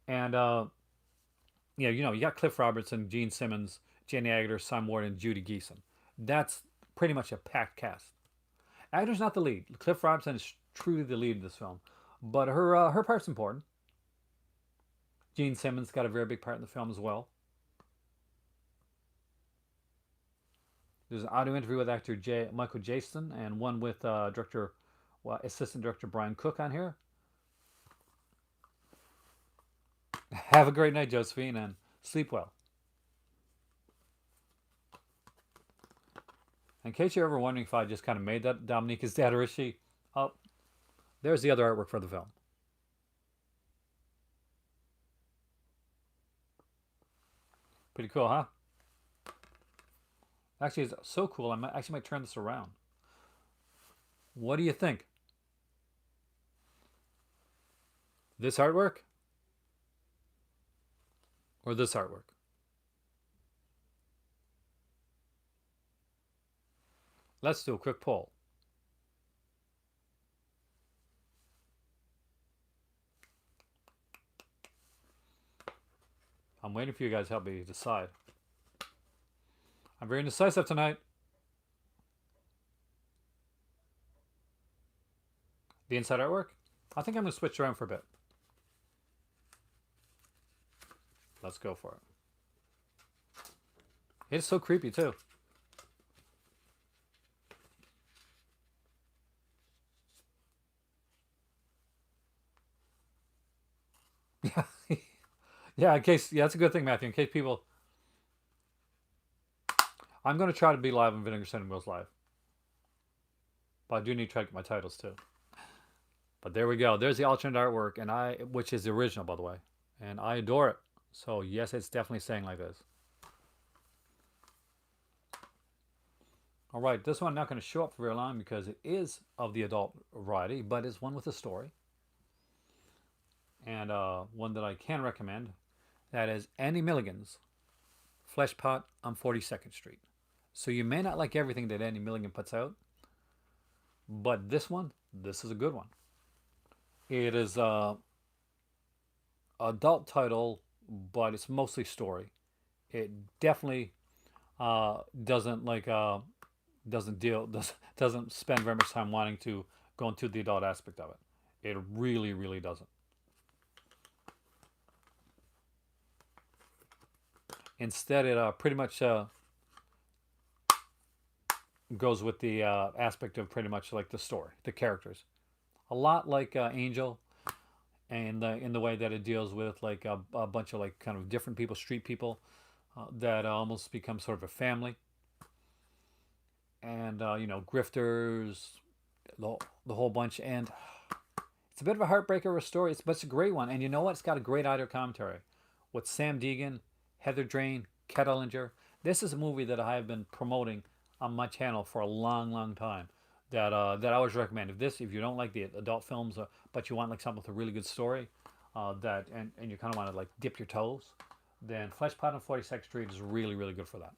And, yeah, you know, you got Cliff Robertson, Gene Simmons, Jenny Agutter, Simon Ward, and Judy Geeson. That's pretty much a packed cast. Agutters not the lead. Cliff Robertson is truly the lead of this film. But her part's important. Gene Simmons got a very big part in the film as well. There's an audio interview with actor Michael Jason and one with assistant director Brian Cook on here. Have a great night, Josephine, and sleep well. In case you're ever wondering if I just kind of made that Dominique is dead or is she, there's the other artwork for the film. Pretty cool, huh? Actually, it's so cool, I might turn this around. What do you think? This artwork? Or this artwork? Let's do a quick poll. I'm waiting for you guys to help me decide. I'm very indecisive tonight. The inside artwork? I think I'm going to switch around for a bit. Let's go for it. It's so creepy too. Yeah. Yeah, that's a good thing, Matthew. In case people... I'm going to try to be live when Vinegar Syndrome goes live. But I do need to try to get my titles too. But there we go. There's the alternate artwork, which is the original, by the way. And I adore it. So yes, it's definitely saying like this. All right, this one I'm not going to show up for very long because it is of the adult variety, but it's one with a story. And one that I can recommend. That is Andy Milligan's Fleshpot on 42nd Street. So you may not like everything that Andy Milligan puts out, but this is a good one. It is a adult title, but it's mostly story. It definitely doesn't doesn't spend very much time wanting to go into the adult aspect of it. It really, really doesn't. Instead, it pretty much goes with the aspect of pretty much like the story, the characters. A lot like Angel, and in the way that it deals with like a bunch of like kind of different people, street people, that almost become sort of a family. And grifters, the whole bunch. And it's a bit of a heartbreaker of a story, but it's a great one. And you know what? It's got a great audio commentary with Sam Deegan, Heather Drain, Ket Ellinger. This is a movie that I have been promoting on my channel for a long, long time. That I always recommend. If you don't like the adult films, but you want like something with a really good story, and you kind of want to like dip your toes, then Fleshpot on 42nd Street is really, really good for that.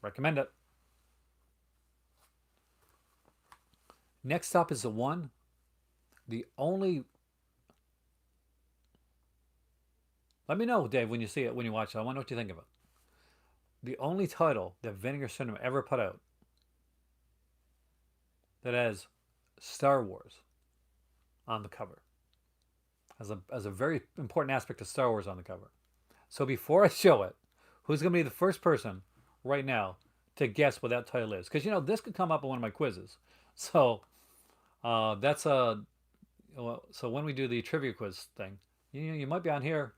Recommend it. Next up is the only. Let me know, Dave, when you see it, when you watch it. I want to know what you think of it. The only title that Vinegar Syndrome ever put out that has Star Wars on the cover. As a very important aspect of Star Wars on the cover. So before I show it, who's going to be the first person right now to guess what that title is? Because, this could come up in one of my quizzes. So that's a... So when we do the trivia quiz thing, you might be on here.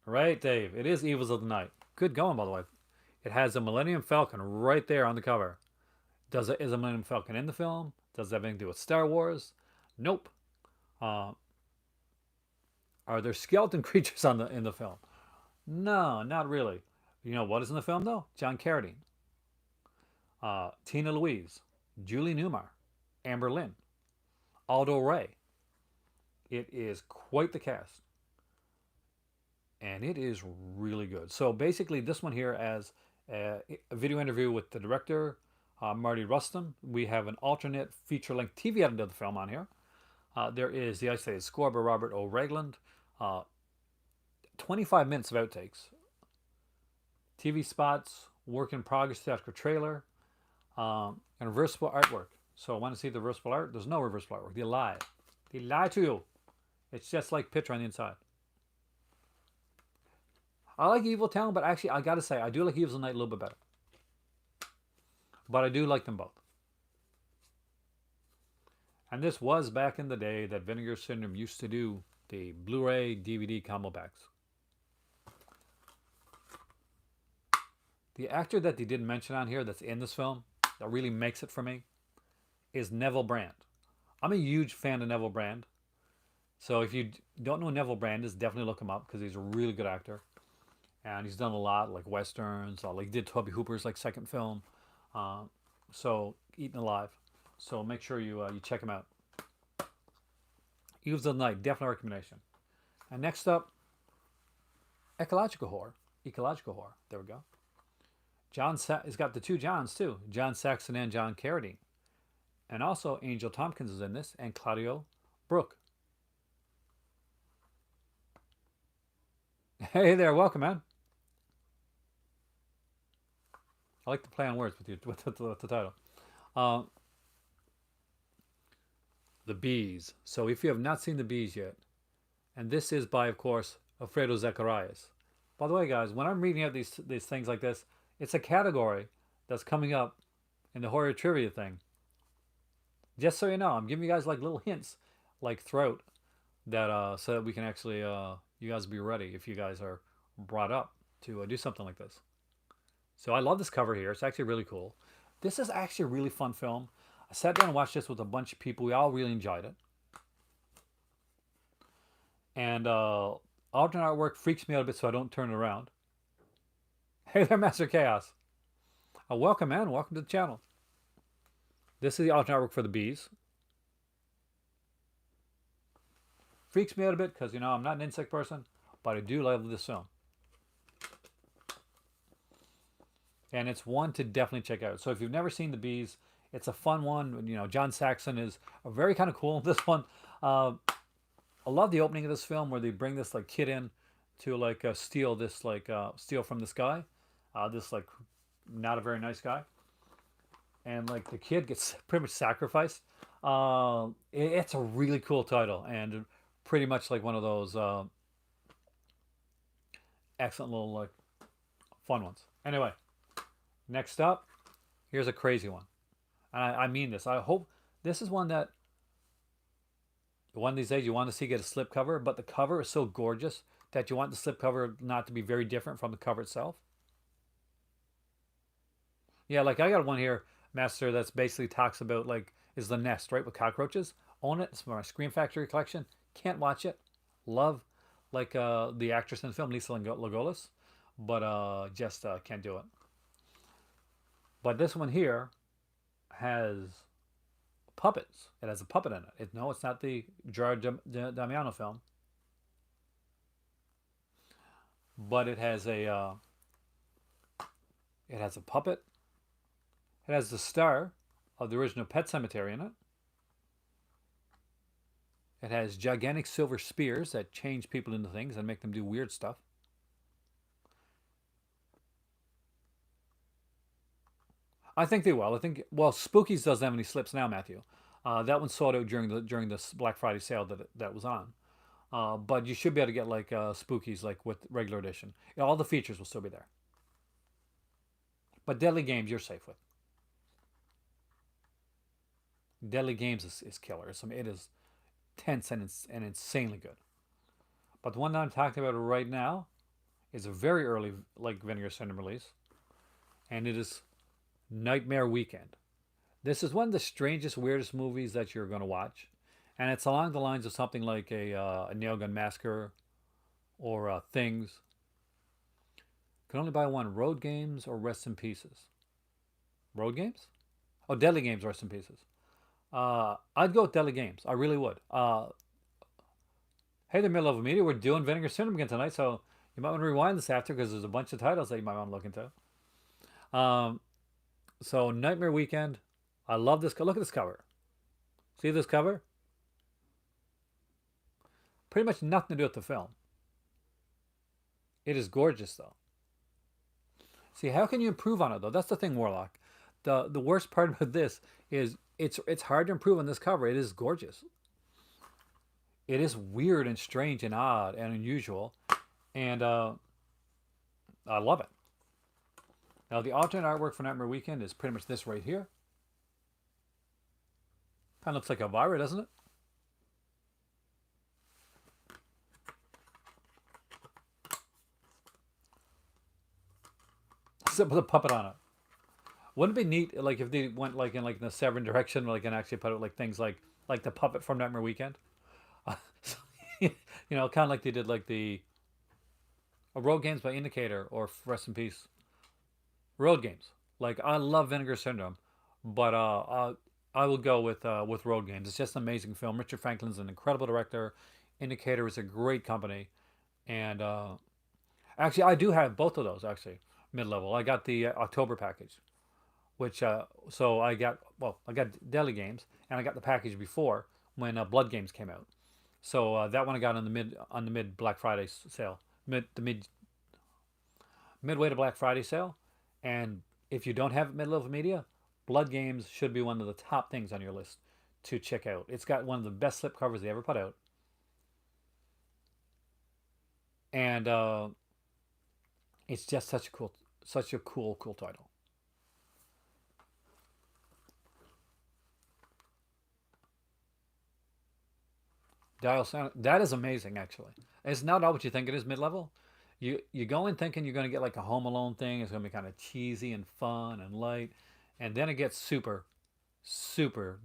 Right, Dave. It is Evils of the Night. Good going, by the way. It has a Millennium Falcon right there on the cover. Is a Millennium Falcon in the film? Does that have anything to do with Star Wars? Nope. Are there skeleton creatures in the film? No, not really. You know what is in the film though? John Carradine, Tina Louise, Julie Newmar, Amber Lynn, Aldo Ray. It is quite the cast. And it is really good. So basically this one here as a video interview with the director, Marty Rustam. We have an alternate feature-length TV edit of the film on here. There is the isolated score by Robert O. Ragland. 25 minutes of outtakes. TV spots, work in progress theatrical trailer, and reversible artwork. So I want to see the reversible art. There's no reversible artwork. They lie. They lie to you. It's just like picture on the inside. I like Evil Town, but actually, I gotta say, I do like Evils of the Night a little bit better. But I do like them both. And this was back in the day that Vinegar Syndrome used to do the Blu-ray DVD combo packs. The actor that they didn't mention on here that's in this film, that really makes it for me, is Neville Brand. I'm a huge fan of Neville Brand. So if you don't know who Neville Brand is, definitely look him up because he's a really good actor. And he's done a lot, like westerns, like he did Toby Hooper's like second film. So Eaten Alive. So make sure you check him out. Evils of the Night, definitely a recommendation. And next up, Ecological Horror. Ecological Horror. There we go. He's got the two Johns too, John Saxon and John Carradine. And also Angel Tompkins is in this, and Claudio Brook. Hey there, welcome, man. I like to play on words with the title. The Bees. So if you have not seen The Bees yet, and this is by, of course, Alfredo Zacharias. By the way, guys, when I'm reading out these things like this, it's a category that's coming up in the horror trivia thing. Just so you know, I'm giving you guys like little hints, like throughout, that so that we can actually you guys be ready if you guys are brought up to do something like this. So I love this cover here. It's actually really cool. This is actually a really fun film. I sat down and watched this with a bunch of people. We all really enjoyed it. And alternate artwork freaks me out a bit, so I don't turn it around. Hey there, Master Chaos. Welcome, man. Welcome to the channel. This is the alternate artwork for the bees. Freaks me out a bit because, you know, I'm not an insect person, but I do love this film. And it's one to definitely check out. So if you've never seen the bees, it's a fun one. You know, John Saxon is very kind of cool in this one. I love the opening of this film where they bring this like kid in to like steal this steal from this guy, this like not a very nice guy, and like the kid gets pretty much sacrificed. It's a really cool title and pretty much like one of those excellent little like fun ones. Anyway, next up, here's a crazy one, and I mean this. I hope this is one that one of these days you want to see get a slipcover, but the cover is so gorgeous that you want the slipcover not to be very different from the cover itself. Yeah, like I got one here, Master, that's basically talks about like is the nest, right, with cockroaches. Own it. It's from my Scream Factory collection. Can't watch it. Love like the actress in the film, Lisa Logolis, but just can't do it. But this one here has puppets. It has a puppet in it. No, it's not the Gerard Damiano film, but it has a puppet. It has the star of the original Pet Sematary in it. It has gigantic silver spears that change people into things and make them do weird stuff. I think they will. I think Spookies doesn't have any slips now, Matthew. That one sold out during the Black Friday sale that was on. But you should be able to get like Spookies like with regular edition. All the features will still be there. But Deadly Games you're safe with. Deadly Games is killer. It is tense and insanely good. But the one that I'm talking about right now is a very early like Vinegar Syndrome release, and it is Nightmare Weekend. This is one of the strangest, weirdest movies that you're going to watch, and it's along the lines of something like a Nail Gun Massacre or Things. Can only buy one. Road Games or Rest in Pieces. Road Games? Oh, Deadly Games, Rest in Pieces. I'd go with Deadly Games. I really would. Hey there, Middle of Media. We're doing Vinegar Syndrome again tonight, so you might want to rewind this after because there's a bunch of titles that you might want to look into. So Nightmare Weekend. I love this. Look at this cover. See this cover? Pretty much nothing to do with the film. It is gorgeous, though. See, how can you improve on it, though? That's the thing, Warlock. The worst part about this is it's hard to improve on this cover. It is gorgeous. It is weird and strange and odd and unusual, and I love it. Now, the alternate artwork for Nightmare Weekend is pretty much this right here. Kind of looks like Elvira, doesn't it? With a puppet on it. Wouldn't it be neat, like if they went like in the Severin direction, like and actually put out like things like the puppet from Nightmare Weekend? So, you know, kind of like they did like the Road Games by Indicator or Rest in Peace. Road Games. Like I love Vinegar Syndrome, but I will go with Road Games. It's just an amazing film. Richard Franklin's an incredible director. Indicator is a great company, and actually I do have both of those actually mid-level. I got the October package, which so I got Deadly Games, and I got the package before when Blood Games came out. So that one I got on the mid Black Friday sale, midway to Black Friday sale, and if you don't have mid-level media, Blood Games should be one of the top things on your list to check out. It's got one of the best slip covers they ever put out, and it's just such a cool title. Dial Sound, that is amazing. Actually, it's not all what you think it is. Mid-level, You go in thinking you're going to get like a Home Alone thing. It's going to be kind of cheesy and fun and light, and then it gets super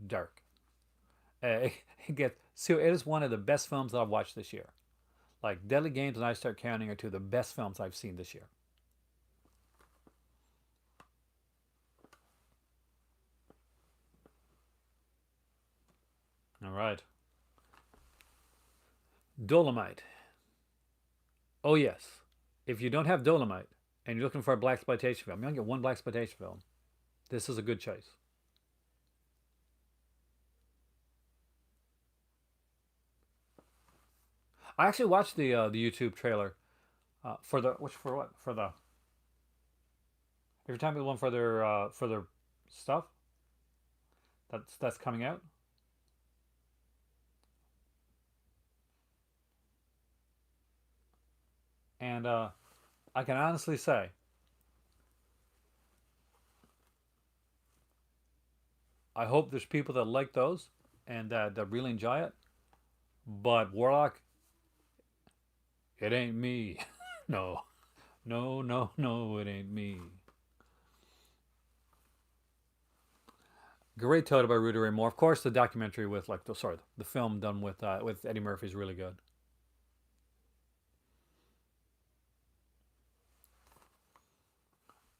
dark. Uh, it gets so it is one of the best films that I've watched this year. Like Deadly Games and I Start Counting are two of the best films I've seen this year. All right, Dolomite. Oh yes, if you don't have Dolomite and you're looking for a black exploitation film, you only get one black exploitation film. This is a good choice. I actually watched the YouTube trailer for the which for what for the every time the one for their stuff that's coming out. And I can honestly say, I hope there's people that like those and that really enjoy it. But Warlock, it ain't me. No, no, it ain't me. Great Toto by Rudy Ray Moore. Of course, the documentary with like the sorry, the film done with Eddie Murphy is really good.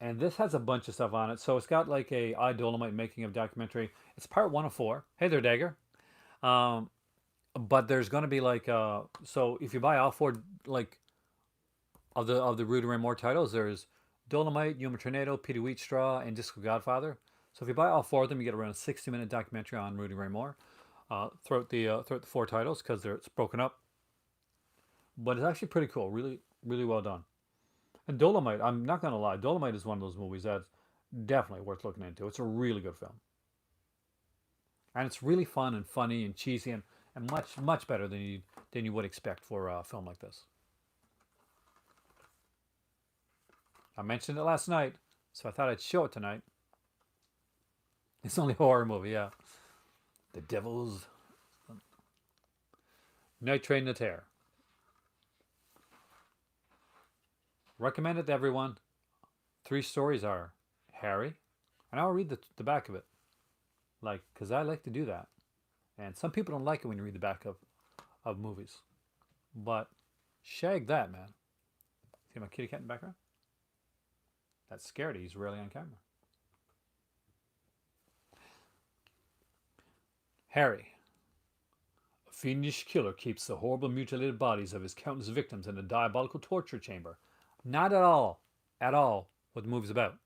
And this has a bunch of stuff on it. So it's got like a I Dolomite making of documentary. It's part one of four. Hey there, Dagger. Um, but there's going to be like so if you buy all four like of the Rudy Ray Moore titles, there's Dolomite, Yuma Tornado, Peter Wheatstraw, and Disco Godfather. So if you buy all four of them, you get around a 60-minute documentary on Rudy Ray Moore throughout the four titles because it's broken up. But it's actually pretty cool. Really well done. And Dolomite, I'm not gonna lie, Dolomite is one of those movies that's definitely worth looking into. It's a really good film, and it's really fun and funny and cheesy and much better than you would expect for a film like this. I mentioned it last night, so I thought I'd show it tonight. It's only a horror movie, yeah. The Devil's Night Train to Terror. Recommend it to everyone. Three stories are Harry, and I'll read the back of it, like, because I like to do that. And some people don't like it when you read the back of movies. But shag that, man. See my kitty cat in the background? That's scared. He's rarely on camera. Harry. A fiendish killer keeps the horrible mutilated bodies of his countless victims in a diabolical torture chamber. Not at all what the movie's about.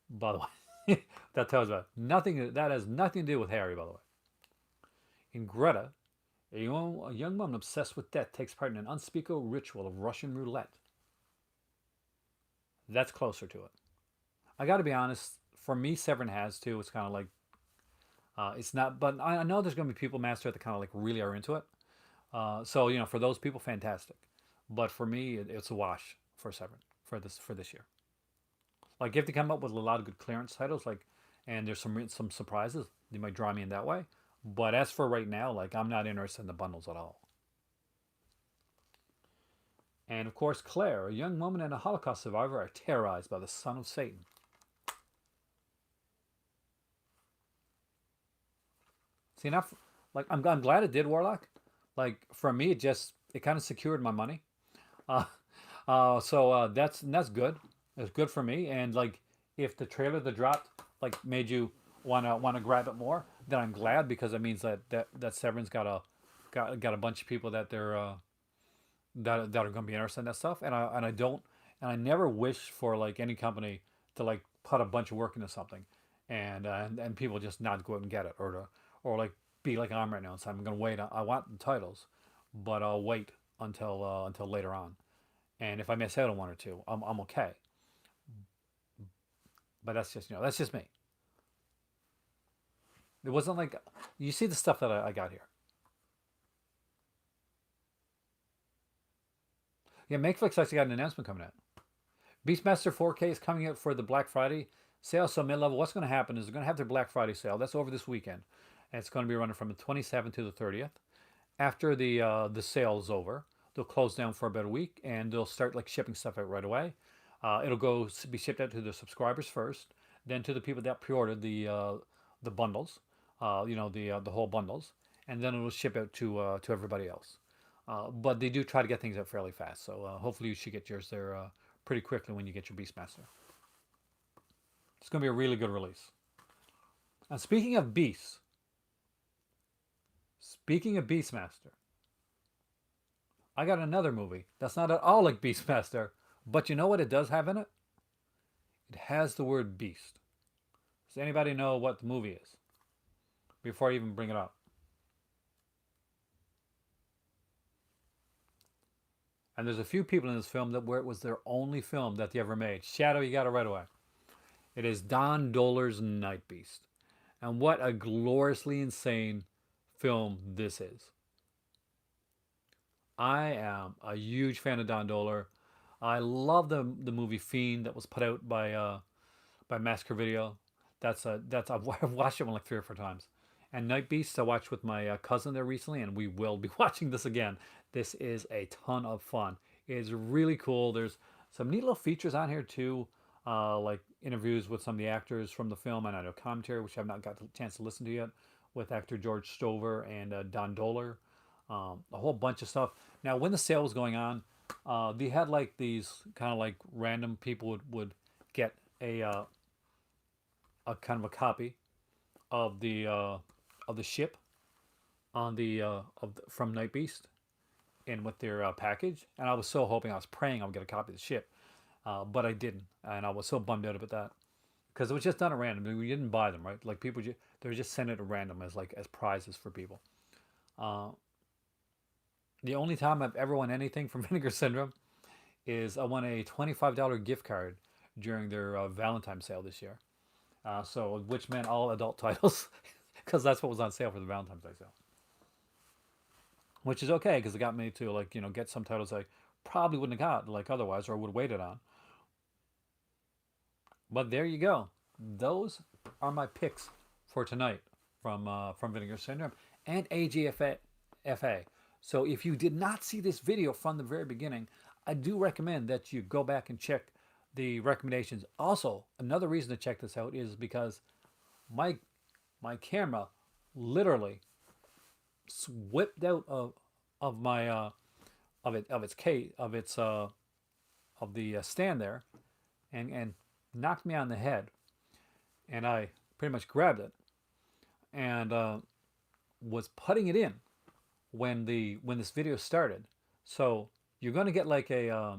By the way, that tells you nothing. That has nothing to do with Harry. By the way, in Greta, a young woman obsessed with death takes part in an unspeakable ritual of Russian roulette. That's closer to it. I got to be honest. For me, Severin has too. It's kind of like it's not, but I know there's going to be people master that kind of like really are into it. So for those people, fantastic. But for me, it's a wash for Severin for this year. Like if they come up with a lot of good clearance titles, like, and there's some surprises, they might draw me in that way. But as for right now, like I'm not interested in the bundles at all. And of course, Claire, a young woman and a Holocaust survivor, are terrorized by the son of Satan. See, enough. Like I'm glad it did Warlock. Like for me, it kind of secured my money. Uh, so that's good. It's good for me. And like if the trailer that dropped like made you wanna grab it more, then I'm glad because it means that Severin's got a bunch of people that they're that are going to be interested in that stuff. And I don't and I never wish for like any company to like put a bunch of work into something and people just not go out and get it or like be like I'm right now and say I'm going to wait. I want the titles, but I'll wait until later on. And if I miss out on one or two, I'm okay. But that's just me. It wasn't like you see the stuff that I got here. Yeah, Makeflix actually got an announcement coming out. Beastmaster 4K is coming out for the Black Friday sale. So mid level, what's going to happen is they're going to have their Black Friday sale. That's over this weekend, and it's going to be running from the 27th to the 30th. After the sale is over, they'll close down for about a week, and they'll start like shipping stuff out right away. It'll go be shipped out to the subscribers first, then to the people that pre-ordered the bundles, the whole bundles, and then it'll ship out to everybody else. But they do try to get things out fairly fast, so hopefully you should get yours there pretty quickly when you get your Beastmaster. It's going to be a really good release. And speaking of Beastmaster, I got another movie that's not at all like Beastmaster, but you know what it does have in it? It has the word beast. Does anybody know what the movie is? Before I even bring it up. And there's a few people in this film that where it was their only film that they ever made. Shadow, you got it right away. It is Don Dohler's Night Beast. And what a gloriously insane film this is. I am a huge fan of Don Dohler. I love the movie Fiend that was put out by Massacre Video. I've watched it one like 3 or 4 times. And Night Beast I watched with my cousin there recently, and we will be watching this again. This is a ton of fun. It's really cool. There's some neat little features on here too, like interviews with some of the actors from the film, and I know commentary, which I've not got the chance to listen to yet, with actor George Stover and Don Dohler. A whole bunch of stuff. Now, when the sale was going on, they had like these kind of like random people would get a kind of a copy of the ship on from Night Beast in with their package, and I was so hoping, I was praying I would get a copy of the ship, but I didn't, and I was so bummed out about that because it was just done at random. I mean, we didn't buy them, right? Like people, they were just sent it at random as prizes for people. The only time I've ever won anything from Vinegar Syndrome is I won a $25 gift card during their Valentine's sale this year. So which meant all adult titles, because that's what was on sale for the Valentine's Day sale. Which is okay, because it got me to get some titles I probably wouldn't have got like otherwise, or would have waited on. But there you go. Those are my picks for tonight from Vinegar Syndrome and AGFA. So if you did not see this video from the very beginning, I do recommend that you go back and check the recommendations. Also, another reason to check this out is because my camera literally whipped out of the stand there, and knocked me on the head, and I pretty much grabbed it and was putting it in when this video started. So you're going to get like a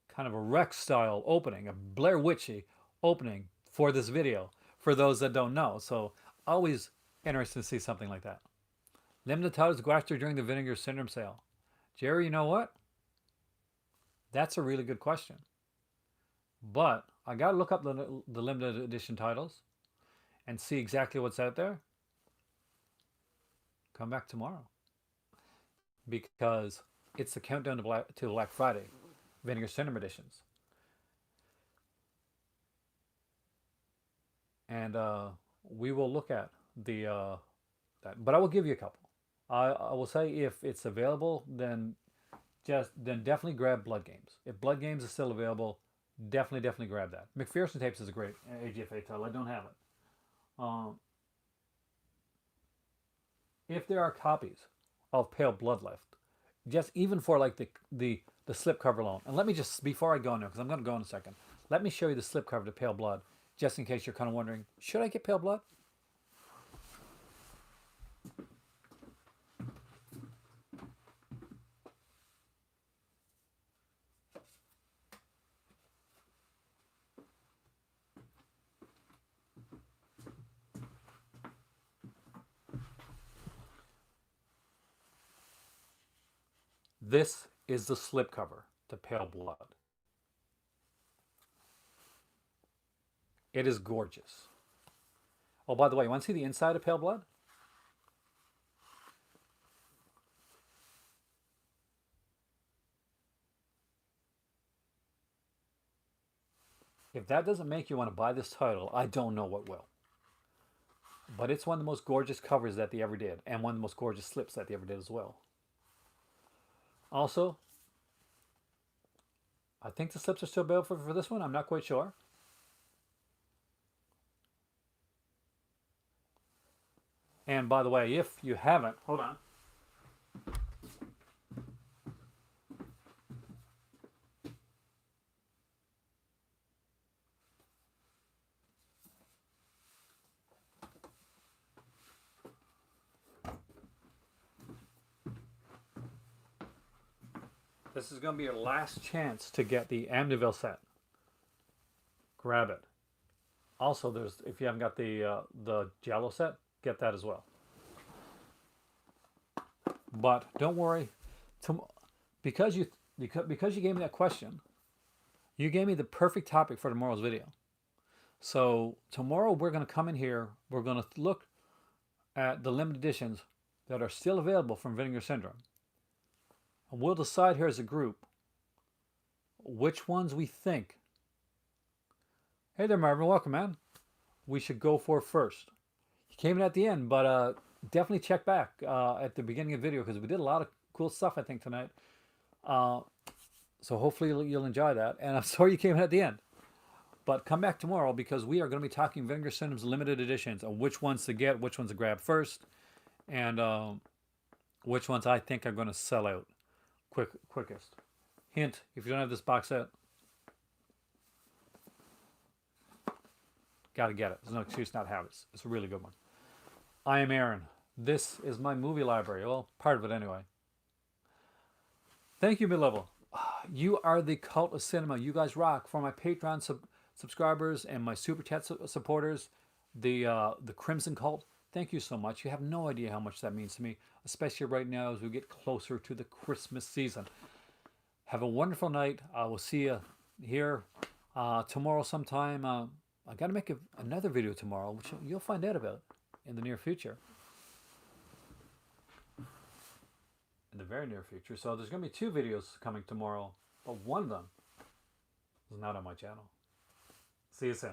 kind of a Rex style opening, a Blair Witchy opening for this video, for those that don't know. So always interested to see something like that. Limited titles go after during the Vinegar Syndrome sale. Jerry, you know what? That's a really good question. But I got to look up the limited edition titles and see exactly what's out there. Come back tomorrow, because it's the countdown to Black Friday, Vinegar Syndrome editions. And we will look at that. But I will give you a couple. I will say, if it's available, then definitely grab Blood Games. If Blood Games is still available, definitely grab that. McPherson Tapes is a great AGFA title. I don't have it. If there are copies of Pale Blood left, just even for like the slipcover alone, and let me just, before I go now, because I'm going to go in a second, let me show you the slipcover to Pale Blood, just in case you're kind of wondering, should I get Pale Blood? This is the slipcover to Pale Blood. It is gorgeous. Oh, by the way, you want to see the inside of Pale Blood? If that doesn't make you want to buy this title, I don't know what will. But it's one of the most gorgeous covers that they ever did, and one of the most gorgeous slips that they ever did as well. Also, I think the slips are still available for this one. I'm not quite sure. And by the way, if you haven't, hold on. This is going to be your last chance to get the Amityville set. Grab it. Also, there's if you haven't got the Jello set, get that as well. But don't worry, because you gave me that question, you gave me the perfect topic for tomorrow's video. So tomorrow we're going to come in here. We're going to look at the limited editions that are still available from Vinegar Syndrome. And we'll decide here as a group which ones we think. Hey there, Marvin. Welcome, man. We should go for first. You came in at the end, but definitely check back at the beginning of the video because we did a lot of cool stuff, I think, tonight. So hopefully you'll enjoy that. And I'm sorry you came in at the end. But come back tomorrow because we are going to be talking Vinegar Syndrome's limited editions and which ones to get, which ones to grab first, and which ones I think are going to sell out quickest. Hint, if you don't have this box set, got to get it. There's no excuse not to have it. It's a really good one. I am Aaron. This is my movie library. Well, part of it anyway. Thank you, mid-level. You are the cult of cinema. You guys rock. For my Patreon subscribers and my Super Chat supporters, the Crimson Cult, thank you so much. You have no idea how much that means to me, especially right now as we get closer to the Christmas season. Have a wonderful night. I will see you here tomorrow sometime. I got to make another video tomorrow, which you'll find out about in the near future. In the very near future. So there's going to be 2 videos coming tomorrow, but one of them is not on my channel. See you soon.